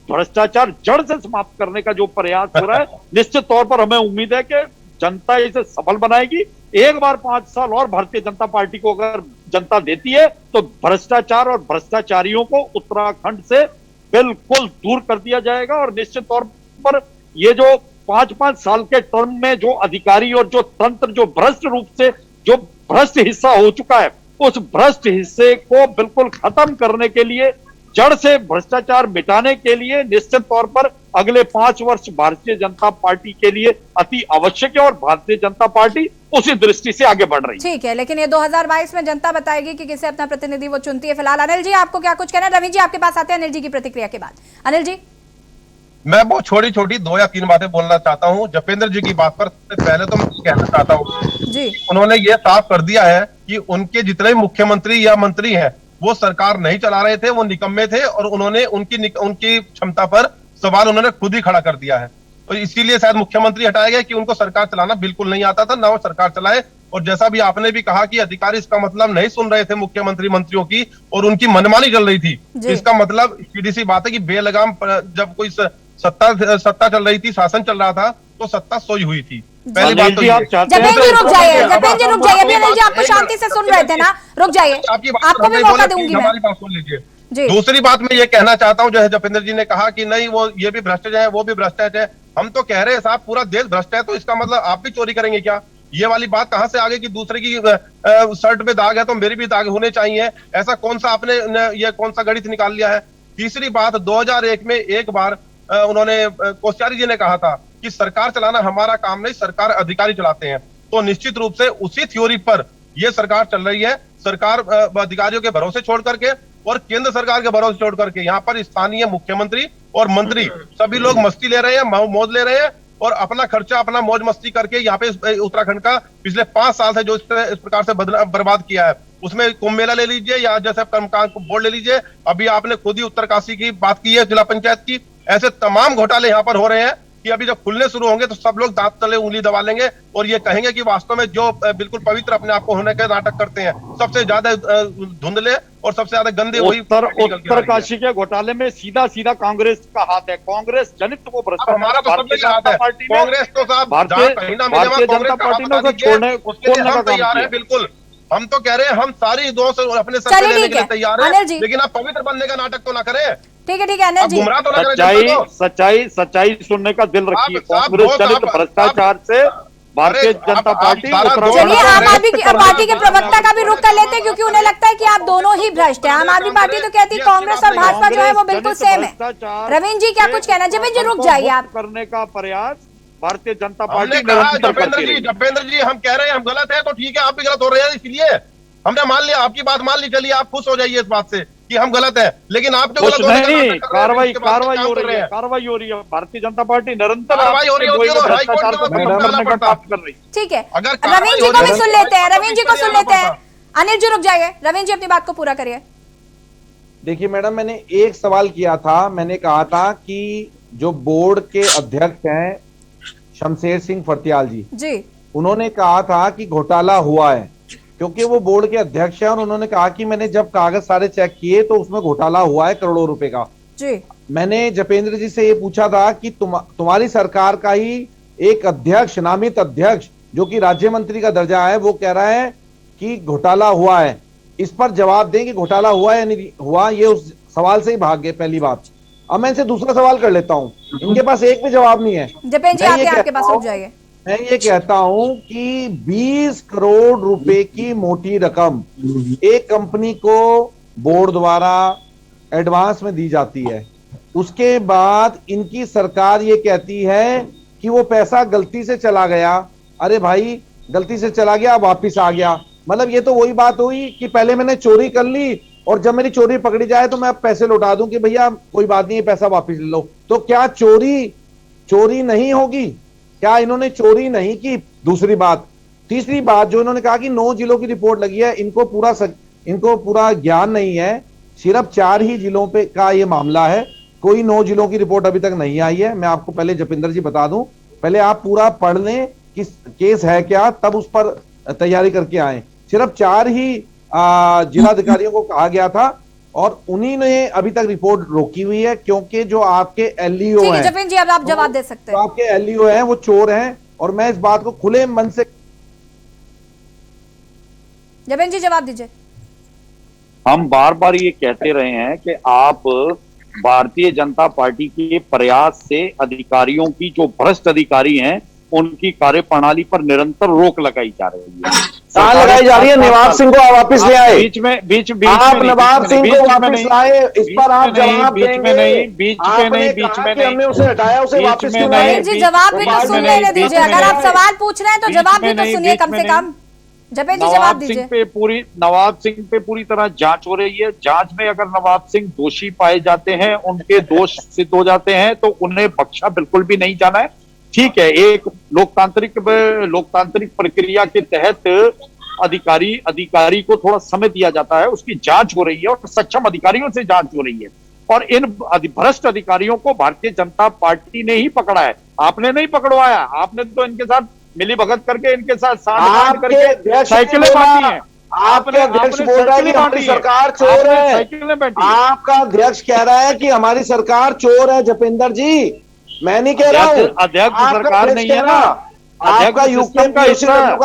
Speaker 6: भ्रष्टाचार जड़ से समाप्त करने का जो प्रयास हो रहा है, निश्चित तौर पर हमें उम्मीद है कि जनता इसे सफल बनाएगी। एक बार 5 साल और भारतीय जनता पार्टी को अगर जनता देती है तो भ्रष्टाचार और भ्रष्टाचारियों को उत्तराखंड से बिल्कुल दूर कर दिया जाएगा। और निश्चित तौर पर ये जो 5-5 साल के टर्म में जो अधिकारी और जो तंत्र जो भ्रष्ट रूप से जो भ्रष्ट हिस्सा हो चुका है, उस भ्रष्ट हिस्से को बिल्कुल खत्म करने के लिए, जड़ से भ्रष्टाचार मिटाने के लिए निश्चित तौर पर अगले 5 वर्ष भारतीय जनता पार्टी के लिए अति आवश्यक है और भारतीय जनता पार्टी उसी दृष्टि से आगे बढ़ रही है।
Speaker 1: ठीक है, लेकिन ये 2022 में जनता बताएगी कि किसे अपना प्रतिनिधि वो चुनती है। फिलहाल अनिल जी, आपको क्या कुछ कहना है? रवि जी आपके पास आते हैं अनिल जी की प्रतिक्रिया के बाद। अनिल जी,
Speaker 7: मैं बहुत छोटी छोटी 2 या 3 बातें बोलना चाहता हूं। जपेंद्र जी की बात पर पहले तो मैं कहना चाहता हूं
Speaker 1: जी,
Speaker 7: उन्होंने ये साफ कर दिया है कि उनके जितने मुख्यमंत्री या मंत्री हैं वो सरकार नहीं चला रहे थे, वो निकम्मे थे, और उन्होंने उनकी क्षमता पर सवाल उन्होंने खुद ही खड़ा कर दिया है। तो इसीलिए शायद मुख्यमंत्री हटाया गया कि उनको सरकार चलाना बिल्कुल नहीं आता था, ना वो सरकार चलाए। और जैसा भी आपने भी कहा कि अधिकारी इसका मतलब नहीं सुन रहे थे मुख्यमंत्री मंत्रियों की और उनकी मनमानी चल रही थी, इसका मतलब सीधी सी बात है कि बेलगाम जब कोई सत्ता चल रही थी, शासन चल रहा था, तो सत्ता सोई हुई थी। पहली बात तो
Speaker 1: जपेन जी रुक जाइए, जपेन जी रुक जाइए। अभी अनिल जी आपको शांति से सुन रहे थे ना, रुक जाइए, आपको भी मौका दूंगी मैं।
Speaker 7: हमारी बात सुन लीजिए। दूसरी बात मैं ये कहना चाहता हूँ, जो है जपेंद्र जी ने कहा कि नहीं वो ये भी भ्रष्टाचार है, वो भी भ्रष्टाचार है। हम तो कह रहे हैं साहब पूरा देश भ्रष्ट है, तो इसका मतलब आप भी चोरी करेंगे क्या? ये वाली बात कहां से आ गई कि दूसरे की शर्ट पे दाग है तो मेरी भी दाग होने चाहिए? ऐसा कौन सा आपने ये कौन सा गणित निकाल लिया है? तीसरी बात, 2001 में एक बार उन्होंने कोश्यारी जी ने कहा था कि सरकार चलाना हमारा काम नहीं, सरकार अधिकारी चलाते हैं। तो निश्चित रूप से उसी थ्योरी पर ये सरकार चल रही है। सरकार अधिकारियों के भरोसे छोड़ करके और केंद्र सरकार के भरोसे छोड़ करके यहाँ पर स्थानीय मुख्यमंत्री और मंत्री सभी लोग मस्ती ले रहे हैं, मौज ले रहे हैं और अपना खर्चा अपना मौज मस्ती करके यहाँ पे उत्तराखंड का पिछले 5 साल से जो इस प्रकार से बर्बाद किया है, उसमें कुंभ मेला ले लीजिए या जैसे कर्मकांड बोर्ड ले लीजिए, अभी आपने खुद ही उत्तरकाशी की बात की है, जिला पंचायत की। ऐसे तमाम घोटाले यहाँ पर हो रहे हैं कि अभी जब खुलने शुरू होंगे तो सब लोग दांत तले उंगली दबा लेंगे और ये कहेंगे कि वास्तव में जो बिल्कुल पवित्र अपने आप को होने के नाटक करते हैं, सबसे ज्यादा धुंधले और सबसे ज्यादा गंदे वही
Speaker 6: उत्तरकाशी के घोटाले में सीधा सीधा कांग्रेस का हाथ है। कांग्रेस जनित वो भ्रष्टाचार
Speaker 7: हमारा तो सबसे हाथ है। कांग्रेस तो साहब
Speaker 6: भारतीय जनता पार्टी ने उसे छोड़ने का काम किया।
Speaker 7: बिल्कुल, हम तो कह रहे हैं हम सारी दोष अपने सर पे लेने के लिए तैयार हैं, लेकिन आप पवित्र बनने का नाटक तो ना करें।
Speaker 1: ठीक है अनिल जी,
Speaker 7: गुमराह तो ना करें।
Speaker 6: सच्चाई सुनने का दिल रखिए। कांग्रेस जनित भ्रष्टाचार से भारतीय जनता पार्टी,
Speaker 1: चलिए आम आदमी पार्टी के प्रवक्ता का भी रुख कर लेते हैं क्योंकि उन्हें लगता है कि आप दोनों ही भ्रष्ट हैं। आम आदमी पार्टी तो कहती है कांग्रेस और भाजपा जो है वो बिल्कुल सेम है। रवीन जी क्या कुछ कहना? जमीन जी रुक जाइए आप।
Speaker 6: करने का प्रयास भारतीय जनता पार्टी निरंतर करती है।
Speaker 7: जपेंद्र जी हम कह रहे हैं हम गलत है तो ठीक है, आप भी गलत हो रहे हैं, इसलिए हमने मान लिया, आपकी बात मान ली, चलिए आप खुश हो जाइए इस बात से कि हम गलत है, लेकिन आप जो गलत
Speaker 6: नहीं, कार्रवाई हो रही है, कार्रवाई हो रही है। भारतीय जनता पार्टी निरंतर
Speaker 7: कार्रवाई हो रही है,
Speaker 6: भ्रष्टाचार को करने का काम कर रही है।
Speaker 1: ठीक है, रवीन जी को भी सुन लेते हैं, रवीन जी को सुन लेते हैं। अनिल जी रुक जाइए, रवीन जी अपनी बात को पूरा करिए।
Speaker 19: देखिए मैडम, मैंने एक सवाल किया था, मैंने कहा था कि जो बोर्ड के अध्यक्ष हैं शमशेर सिंह फर्त्याल जी, उन्होंने कहा था कि घोटाला हुआ है, क्योंकि वो बोर्ड के अध्यक्ष हैं और उन्होंने कहा कि मैंने जब कागज सारे चेक किए तो उसमें घोटाला हुआ है करोड़ों रुपए का।
Speaker 1: जी।
Speaker 19: मैंने जपेंद्र जी से ये पूछा था कि तुम्हारी सरकार का ही एक अध्यक्ष, नामित अध्यक्ष जो कि राज्य मंत्री का दर्जा है, वो कह रहा है कि घोटाला हुआ है। इस पर जवाब दें कि घोटाला हुआ या नहीं हुआ। ये उस सवाल से ही भाग गए, पहली बात। अब मैं इनसे दूसरा सवाल कर लेता हूं, इनके पास एक भी जवाब नहीं है।
Speaker 1: जपेंद्र जी आपके पास रुक जाइए।
Speaker 19: मैं ये कहता हूं कि 20 करोड़ रुपए की मोटी रकम एक कंपनी को बोर्ड द्वारा एडवांस में दी जाती है, उसके बाद इनकी सरकार ये कहती है कि वो पैसा गलती से चला गया। अरे भाई, गलती से चला गया, वापिस आ गया, मतलब ये तो वही बात हुई कि पहले मैंने चोरी कर ली और जब मेरी चोरी पकड़ी जाए तो मैं अब पैसे लौटा दूं कि भैया कोई बात नहीं, पैसा वापस ले लो। तो क्या चोरी नहीं होगी? क्या इन्होंने चोरी नहीं की? दूसरी बात। तीसरी बात, जो इन्होंने कहा कि 9 जिलों की रिपोर्ट लगी है, इनको पूरा ज्ञान नहीं है। सिर्फ 4 ही जिलों पे का ये मामला है, कोई 9 जिलों की रिपोर्ट अभी तक नहीं आई है। मैं आपको पहले जपिंदर जी बता दूं, पहले आप पूरा पढ़ लें कि केस है क्या, तब उस पर तैयारी करके आए। सिर्फ 4 ही जिलाधिकारियों को कहा गया था और उन्हीं ने अभी तक रिपोर्ट रोकी हुई है, क्योंकि जो आपके एलईओ हैं,
Speaker 1: जपेंद्र जी अब आप जवाब दे सकते हैं।
Speaker 19: आपके एलईओ हैं वो चोर हैं, और मैं इस बात को खुले मन से।
Speaker 1: जपेंद्र जी जवाब दीजिए।
Speaker 6: हम बार बार ये कहते रहे हैं कि आप भारतीय जनता पार्टी के प्रयास से अधिकारियों की, जो भ्रष्ट अधिकारी हैं, उनकी कार्यप्रणाली पर निरंतर रोक लगाई जा रही है।
Speaker 19: कहाँ लगाई जा रही है? नवाब सिंह को वापस ले आए,
Speaker 6: बीच में
Speaker 19: आप नवाब सिंह को वापस लाए, इस पर आप जवाब देंगे।
Speaker 6: बीच में नहीं,
Speaker 19: हमने उसे हटाया, उसे वापस क्यों लाए?
Speaker 1: जी जवाब भी तो सुन लेने दीजिए। अगर आप सवाल पूछ रहे हैं तो जवाब भी तो सुनिए कम से कम। जपेंद्र जी जवाब दीजिए।
Speaker 6: नवाब सिंह पे पूरी तरह जांच हो रही है। जांच में अगर नवाब सिंह दोषी पाए जाते हैं, उनके दोष सिद्ध हो जाते हैं, तो उन्हें बख्शा बिल्कुल भी नहीं जाना है। ठीक है, एक लोकतांत्रिक प्रक्रिया के तहत अधिकारी को थोड़ा समय दिया जाता है, उसकी जांच हो रही है और सक्षम अधिकारियों से जांच हो रही है। और इन भ्रष्ट अधिकारियों को भारतीय जनता पार्टी ने ही पकड़ा है, आपने नहीं पकड़वाया। आपने तो इनके साथ मिली भगत करके, इनके साथ साथ करके साइकिलें बांटी हैं।
Speaker 19: आपके अध्यक्ष बोल रहा है कि हमारी सरकार चोर है। आपका अध्यक्ष कह रहा है कि हमारी सरकार चोर है। जपेंद्र जी, मैं नहीं कह रहा हूँ,
Speaker 6: अध्यक्ष सरकार नहीं है ना,
Speaker 19: आपका यूपीए का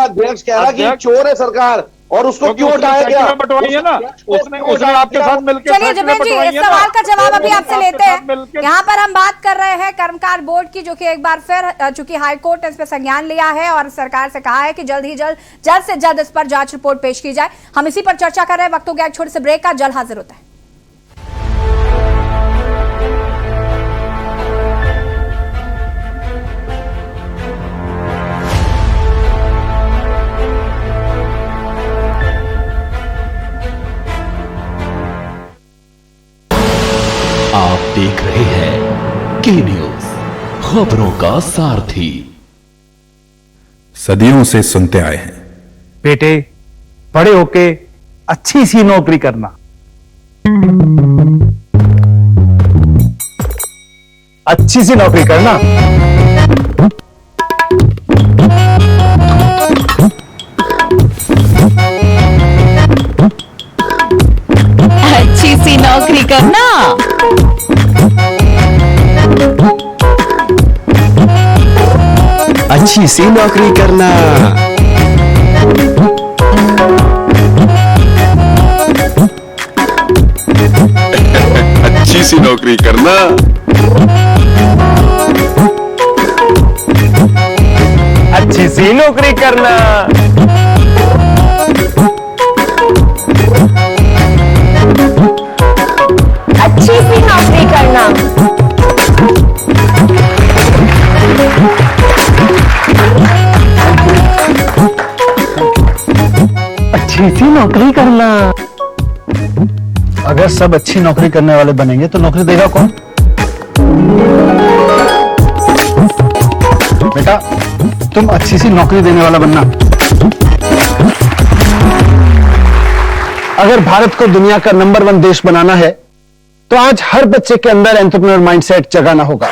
Speaker 19: अध्यक्ष कह रहा है कि चोर है सरकार, और उसको क्यों हटाया गया?
Speaker 6: बटवाइए ना, उसने आपके साथ मिलकर।
Speaker 1: चलिए जपेंद्र जी, इस सवाल का जवाब अभी आपसे लेते हैं। यहाँ पर हम बात कर रहे हैं कर्मकार बोर्ड की, जो कि एक बार फिर चूंकि हाईकोर्ट ने इस पर संज्ञान लिया है और सरकार से कहा है कि जल्द से जल्द इस पर जांच रिपोर्ट पेश की जाए। हम इसी पर चर्चा कर रहे हैं। वक्त हो गया एक छोटे से ब्रेक का, जल्द हाजिर होता है।
Speaker 8: आप देख रहे हैं के न्यूज, खबरों का सारथी।
Speaker 20: सदियों से सुनते आए हैं,
Speaker 15: बेटे बड़े होके अच्छी सी नौकरी करना, अच्छी सी नौकरी करना।
Speaker 21: अच्छी सी नौकरी करना,
Speaker 9: अच्छी सी नौकरी करना,
Speaker 18: अच्छी सी नौकरी करना,
Speaker 15: अच्छी सी नौकरी करना,
Speaker 14: अच्छी सी नौकरी करना।
Speaker 15: अच्छी सी नौकरी करना। अगर सब अच्छी नौकरी करने वाले बनेंगे तो नौकरी देगा कौन? बेटा, तुम अच्छी सी नौकरी देने वाला बनना। अगर भारत को दुनिया का नंबर 1 देश बनाना है तो आज हर बच्चे के अंदर एंटरप्रेन्योर माइंडसेट जगाना होगा।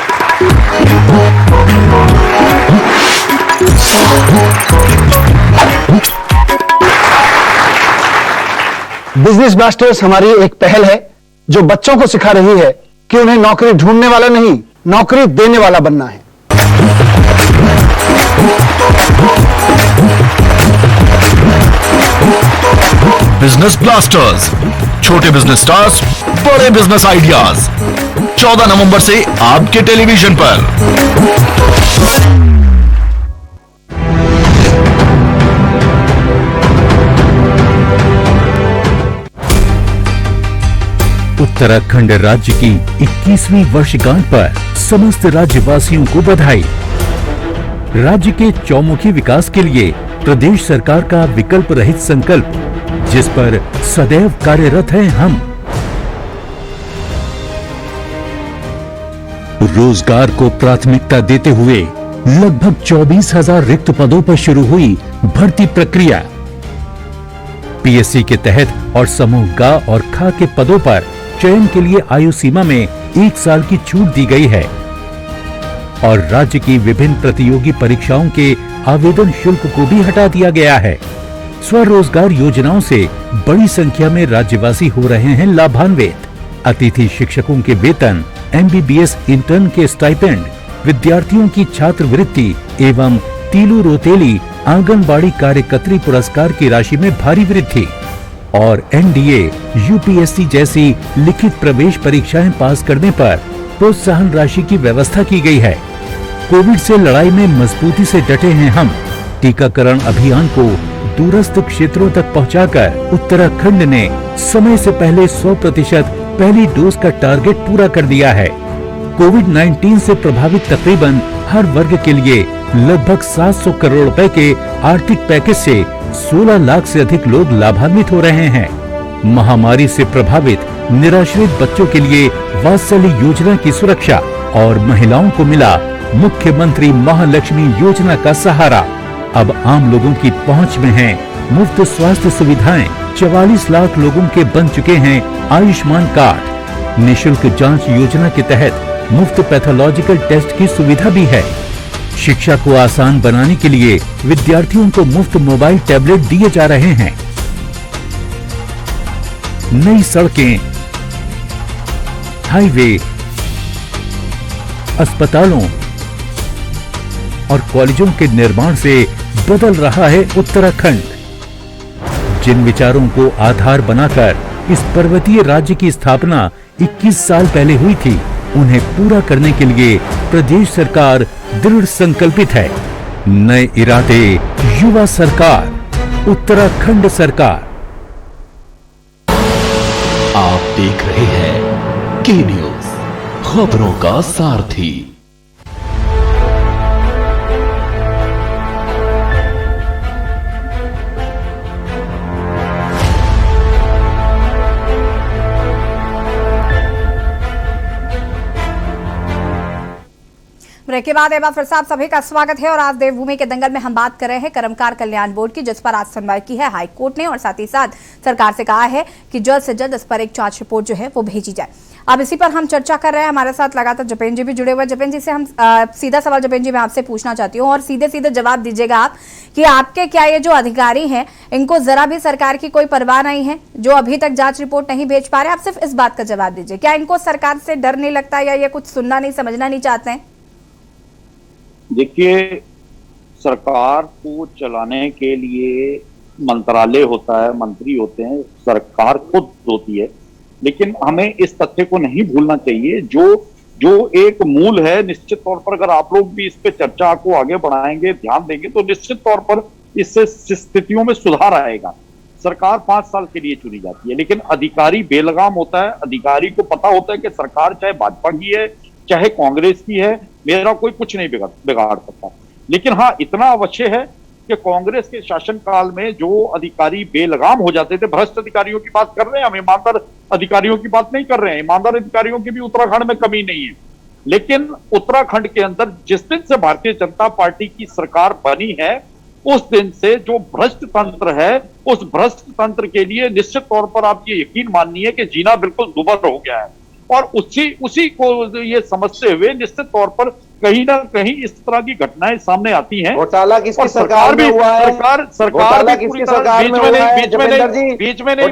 Speaker 11: बिजनेस ब्लास्टर्स हमारी एक पहल है जो बच्चों को सिखा रही है कि उन्हें नौकरी ढूंढने वाला नहीं, नौकरी देने वाला बनना है।
Speaker 18: बिजनेस ब्लास्टर्स, छोटे बिजनेस स्टार्स, बड़े बिजनेस आइडियाज, 14 नवंबर से आपके टेलीविजन पर।
Speaker 8: उत्तराखंड राज्य की 21वीं वर्षगांठ पर समस्त राज्यवासियों को बधाई। राज्य के चौमुखी विकास के लिए प्रदेश सरकार का विकल्प रहित संकल्प, जिस पर सदैव कार्यरत हैं हम। रोजगार को प्राथमिकता देते हुए लगभग 24,000 रिक्त पदों पर शुरू हुई भर्ती प्रक्रिया। पीएससी के तहत और समूह ग और ख के पदों पर चयन के लिए आयु सीमा में 1 साल की छूट दी गई है और राज्य की विभिन्न प्रतियोगी परीक्षाओं के आवेदन शुल्क को भी हटा दिया गया है। स्वरोजगार योजनाओं से बड़ी संख्या में राज्यवासी हो रहे हैं लाभान्वित। अतिथि शिक्षकों के वेतन, एमबीबीएस इंटर्न के स्टाइपेंड, विद्यार्थियों की छात्रवृत्ति एवं तीलू रोतेली आंगनबाड़ी कार्यकर्त्री पुरस्कार की राशि में भारी वृद्धि और एनडीए, यूपीएससी जैसी लिखित प्रवेश परीक्षाएं पास करने पर प्रोत्साहन राशि की व्यवस्था की गई है। कोविड से लड़ाई में मजबूती से डटे हैं हम। टीकाकरण अभियान को दूरस्थ क्षेत्रों तक पहुंचाकर उत्तराखंड ने समय से पहले 100% पहली डोज का टारगेट पूरा कर दिया है। कोविड-19 से प्रभावित तकरीबन हर वर्ग के लिए लगभग 700 करोड़ रुपए के आर्थिक पैकेज से 16 लाख से अधिक लोग लाभान्वित हो रहे हैं। महामारी से प्रभावित निराश्रित बच्चों के लिए वात्सल्य योजना की सुरक्षा और महिलाओं को मिला मुख्यमंत्री महालक्ष्मी योजना का सहारा। अब आम लोगों की पहुंच में है मुफ्त स्वास्थ्य सुविधाएं। 44 लाख लोगों के बन चुके हैं आयुष्मान कार्ड। निशुल्क जांच योजना के तहत मुफ्त पैथोलॉजिकल टेस्ट की सुविधा भी है। शिक्षा को आसान बनाने के लिए विद्यार्थियों को मुफ्त मोबाइल टैबलेट दिए जा रहे हैं। नई सड़कें, हाईवे, अस्पतालों और कॉलेजों के निर्माण से बदल रहा है उत्तराखंड। जिन विचारों को आधार बनाकर इस पर्वतीय राज्य की स्थापना 21 साल पहले हुई थी, उन्हें पूरा करने के लिए प्रदेश सरकार दृढ़ संकल्पित है। नए इरादे, युवा सरकार, उत्तराखंड सरकार। आप देख रहे हैं के न्यूज, खबरों का सारथी।
Speaker 1: ब्रेक के बाद एक बार फिर से आप सभी का स्वागत है और आज देवभूमि के दंगल में हम बात कर रहे हैं कर्मकार कल्याण बोर्ड की, जिस पर आज सुनवाई की है हाई कोर्ट ने और साथ ही साथ सरकार से कहा है कि जल्द से जल्द इस पर एक जांच रिपोर्ट जो है वो भेजी जाए। अब इसी पर हम चर्चा कर रहे हैं। हमारे साथ लगातार जपेन जी भी जुड़े हुए हैं। जपेन जी से हम सीधा सवाल जपेन जी मैं आपसे पूछना चाहती हूँ और सीधे सीधे जवाब दीजिएगा आप कि आपके क्या ये जो अधिकारी हैं इनको जरा भी सरकार की कोई परवाह नहीं है जो अभी तक जांच रिपोर्ट नहीं भेज पा रहे? आप सिर्फ इस बात का जवाब दीजिए, क्या इनको सरकार से डर नहीं लगता या ये कुछ सुनना नहीं समझना नहीं चाहते हैं?
Speaker 6: देखिए, सरकार को चलाने के लिए मंत्रालय होता है, मंत्री होते हैं, सरकार खुद होती है, लेकिन हमें इस तथ्य को नहीं भूलना चाहिए जो एक मूल है। निश्चित तौर पर अगर आप लोग भी इस पे चर्चा को आगे बढ़ाएंगे, ध्यान देंगे, तो निश्चित तौर पर इससे स्थितियों में सुधार आएगा। सरकार 5 साल के लिए चुनी जाती है, लेकिन अधिकारी बेलगाम होता है। अधिकारी को पता होता है कि सरकार चाहे भाजपा की है चाहे कांग्रेस की है, मेरा कोई कुछ नहीं बिगाड़ सकता। लेकिन हाँ, इतना अवश्य है कि कांग्रेस के शासनकाल में जो अधिकारी बेलगाम हो जाते थे, भ्रष्ट अधिकारियों की बात कर रहे हैं हम, ईमानदार अधिकारियों की बात नहीं कर रहे हैं। ईमानदार अधिकारियों की भी उत्तराखंड में कमी नहीं है, लेकिन उत्तराखंड के अंदर जिस दिन से भारतीय जनता पार्टी की सरकार बनी है, उस दिन से जो भ्रष्ट तंत्र है, उस भ्रष्ट तंत्र के लिए निश्चित तौर पर आप ये यकीन मानिए कि जीना बिल्कुल दुभर हो गया है। और उसी को ये समझते हुए निश्चित तौर पर कहीं ना कहीं इस तरह की घटनाएं सामने आती हैं।
Speaker 19: घोटाला किसकी
Speaker 6: और
Speaker 19: सरकार में हुआ है?
Speaker 6: सरकार भी पूरी तरह बीच में नहीं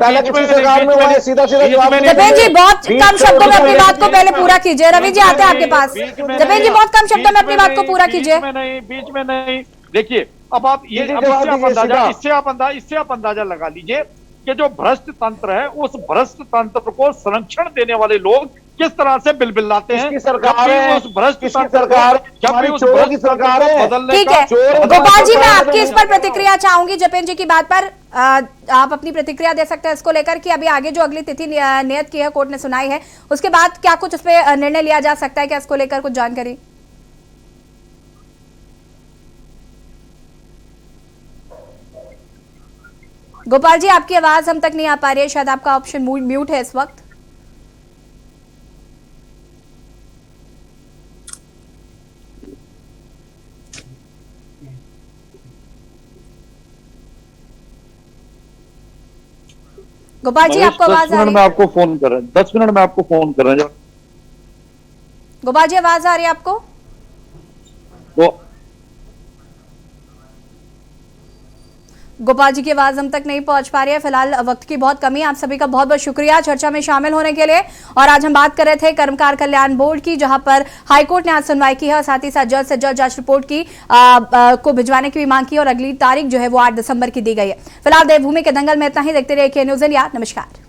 Speaker 1: जपेन जी बहुत कम शब्दों में अपनी बात को पहले पूरा कीजिए। रवि जी आते हैं आपके पास। जपेन जी बहुत कम शब्दों में अपनी बात को पूरा कीजिए।
Speaker 6: बीच में नहीं देखिए, अब आप ये इससे आप अंदाजा लगा लीजिए कि जो भ्रष्ट तंत्र है, उस भ्रष्ट तंत्र को संरक्षण देने वाले लोग किस तरह से बिलबिलाते हैं।
Speaker 19: सरकार है,
Speaker 6: उस भ्रष्ट
Speaker 19: सरकार की सरकार है।
Speaker 1: ठीक है गोपाल जी, मैं आपकी इस पर प्रतिक्रिया चाहूंगी जपेन जी की बात पर। आप अपनी प्रतिक्रिया दे सकते हैं इसको लेकर कि अभी आगे जो अगली तिथि नियत की है, कोर्ट ने सुनाई है, उसके बाद क्या कुछ उस पर निर्णय लिया जा सकता है? क्या इसको लेकर कुछ जानकारी? गोपाल जी आपकी आवाज हम तक नहीं आ पा रही है, शायद आपका ऑप्शन म्यूट है इस वक्त। गोपाल जी आपको आवाज आ रही है?
Speaker 6: 10 मिनट में आपको फोन कर रहे हैं, 10 मिनट में आपको फोन कर रहे हैं।
Speaker 1: गोपाल जी आवाज आ रही है आपको? गोपाल जी की आवाज हम तक नहीं पहुंच पा रही है। फिलहाल वक्त की बहुत कमी है। आप सभी का बहुत बहुत शुक्रिया चर्चा में शामिल होने के लिए। और आज हम बात कर रहे थे कर्मकार कल्याण बोर्ड की, जहां पर हाईकोर्ट ने आज सुनवाई की है और साथ ही साथ जल्द से जल्द जांच रिपोर्ट की को भिजवाने की भी मांग की और अगली तारीख जो है वो 8 दिसंबर की दी गई है। फिलहाल देवभूमि के दंगल में इतना ही। देखते रहिए के न्यूज़ इंडिया। नमस्कार।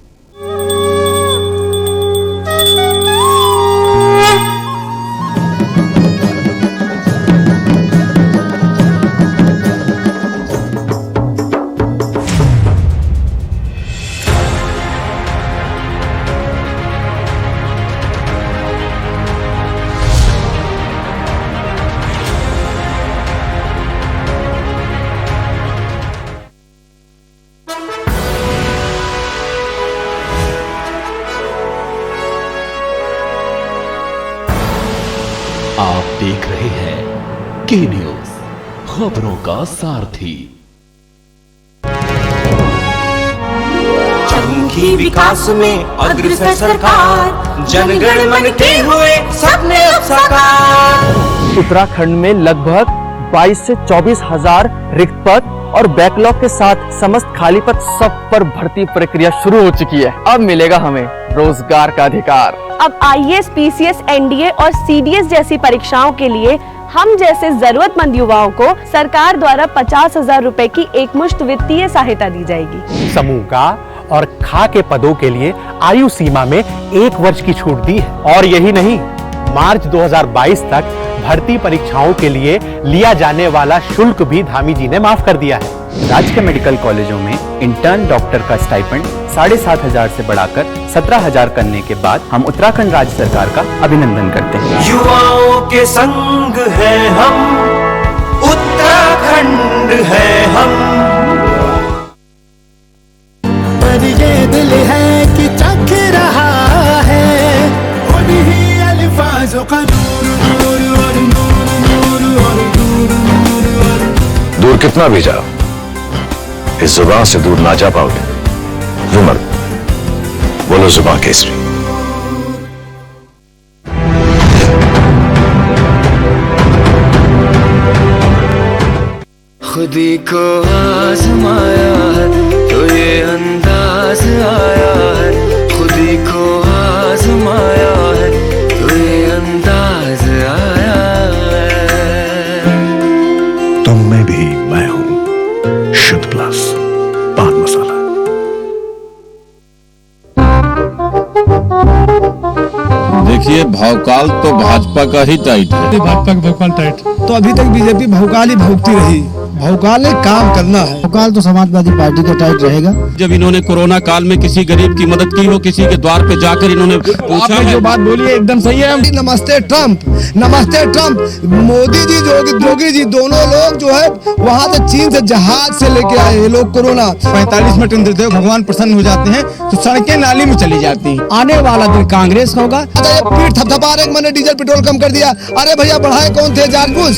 Speaker 18: आप देख रहे हैं के न्यूज़, खबरों का सारथी।
Speaker 9: चमकी विकास में अग्रसर सरकार, जनगण मन के हुए सपने अब साकार।
Speaker 13: उत्तराखंड में लगभग 22 से 24 हजार रिक्त पद और बैकलॉग के साथ समस्त खाली पद सब पर भर्ती प्रक्रिया शुरू हो चुकी है। अब मिलेगा हमें रोजगार का अधिकार।
Speaker 14: अब आईएएस, पीसीएस, एनडीए और सीडीएस जैसी परीक्षाओं के लिए हम जैसे जरूरतमंद युवाओं को सरकार द्वारा 50,000 रुपए की एकमुश्त वित्तीय सहायता दी जाएगी।
Speaker 15: समूह का और खा के पदों के लिए आयु सीमा में 1 वर्ष की छूट दी है। और यही नहीं, मार्च 2022 तक भर्ती परीक्षाओं के लिए लिया जाने वाला शुल्क भी धामी जी ने माफ कर दिया है।
Speaker 16: राज्य के मेडिकल कॉलेजों में इंटर्न डॉक्टर का स्टाइपेंड 7,500 से बढ़ाकर 17,000 करने के बाद हम उत्तराखंड राज्य सरकार का अभिनंदन करते हैं।
Speaker 9: युवाओं के संग है हम, उत्तराखंड है हम।
Speaker 17: पर ये दिल है कि चख रहा है उन्हीं अल्फाजों का
Speaker 18: दूर कितना भी जाओ, इस जुबान से दूर ना जा पाओगे। विमल, बोलो जुबान केसरी।
Speaker 9: खुदी को आजमाया है तो ये अंदाज आया है, खुदी को आजमाया है तो ये अंदाज आया है।
Speaker 18: तुम में भी मैं हूं, शुद्ध प्लस पान मसाला।
Speaker 20: देखिए, भौकाल तो भाजपा का ही टाइट है।
Speaker 21: भाजपा का भौकाल टाइट, तो अभी तक बीजेपी भौकाल ही भौंकती रही। भौकाल काम करना है, भौकाल तो समाजवादी पार्टी का टाइट रहेगा।
Speaker 20: जब इन्होंने कोरोना काल में किसी गरीब की मदद की हो, किसी के द्वार पे जाकर इन्होंने पूछा है।
Speaker 21: जो बात बोली है एकदम सही है। नमस्ते ट्रंप, नमस्ते ट्रंप। मोदी जी, जोगी जी, दोनों लोग जो है वहाँ से चीन से जहाज से लेके आए ये लोग कोरोना। 45 मिनट अंदर भगवान प्रसन्न हो जाते हैं तो सड़कें नाली में चली जाती हैं। आने वाला दिन कांग्रेस होगा। पीठ थपथपा रहे, मैंने डीजल पेट्रोल कम कर दिया। अरे भैया बढ़ाए कौन थे, जानबूझ।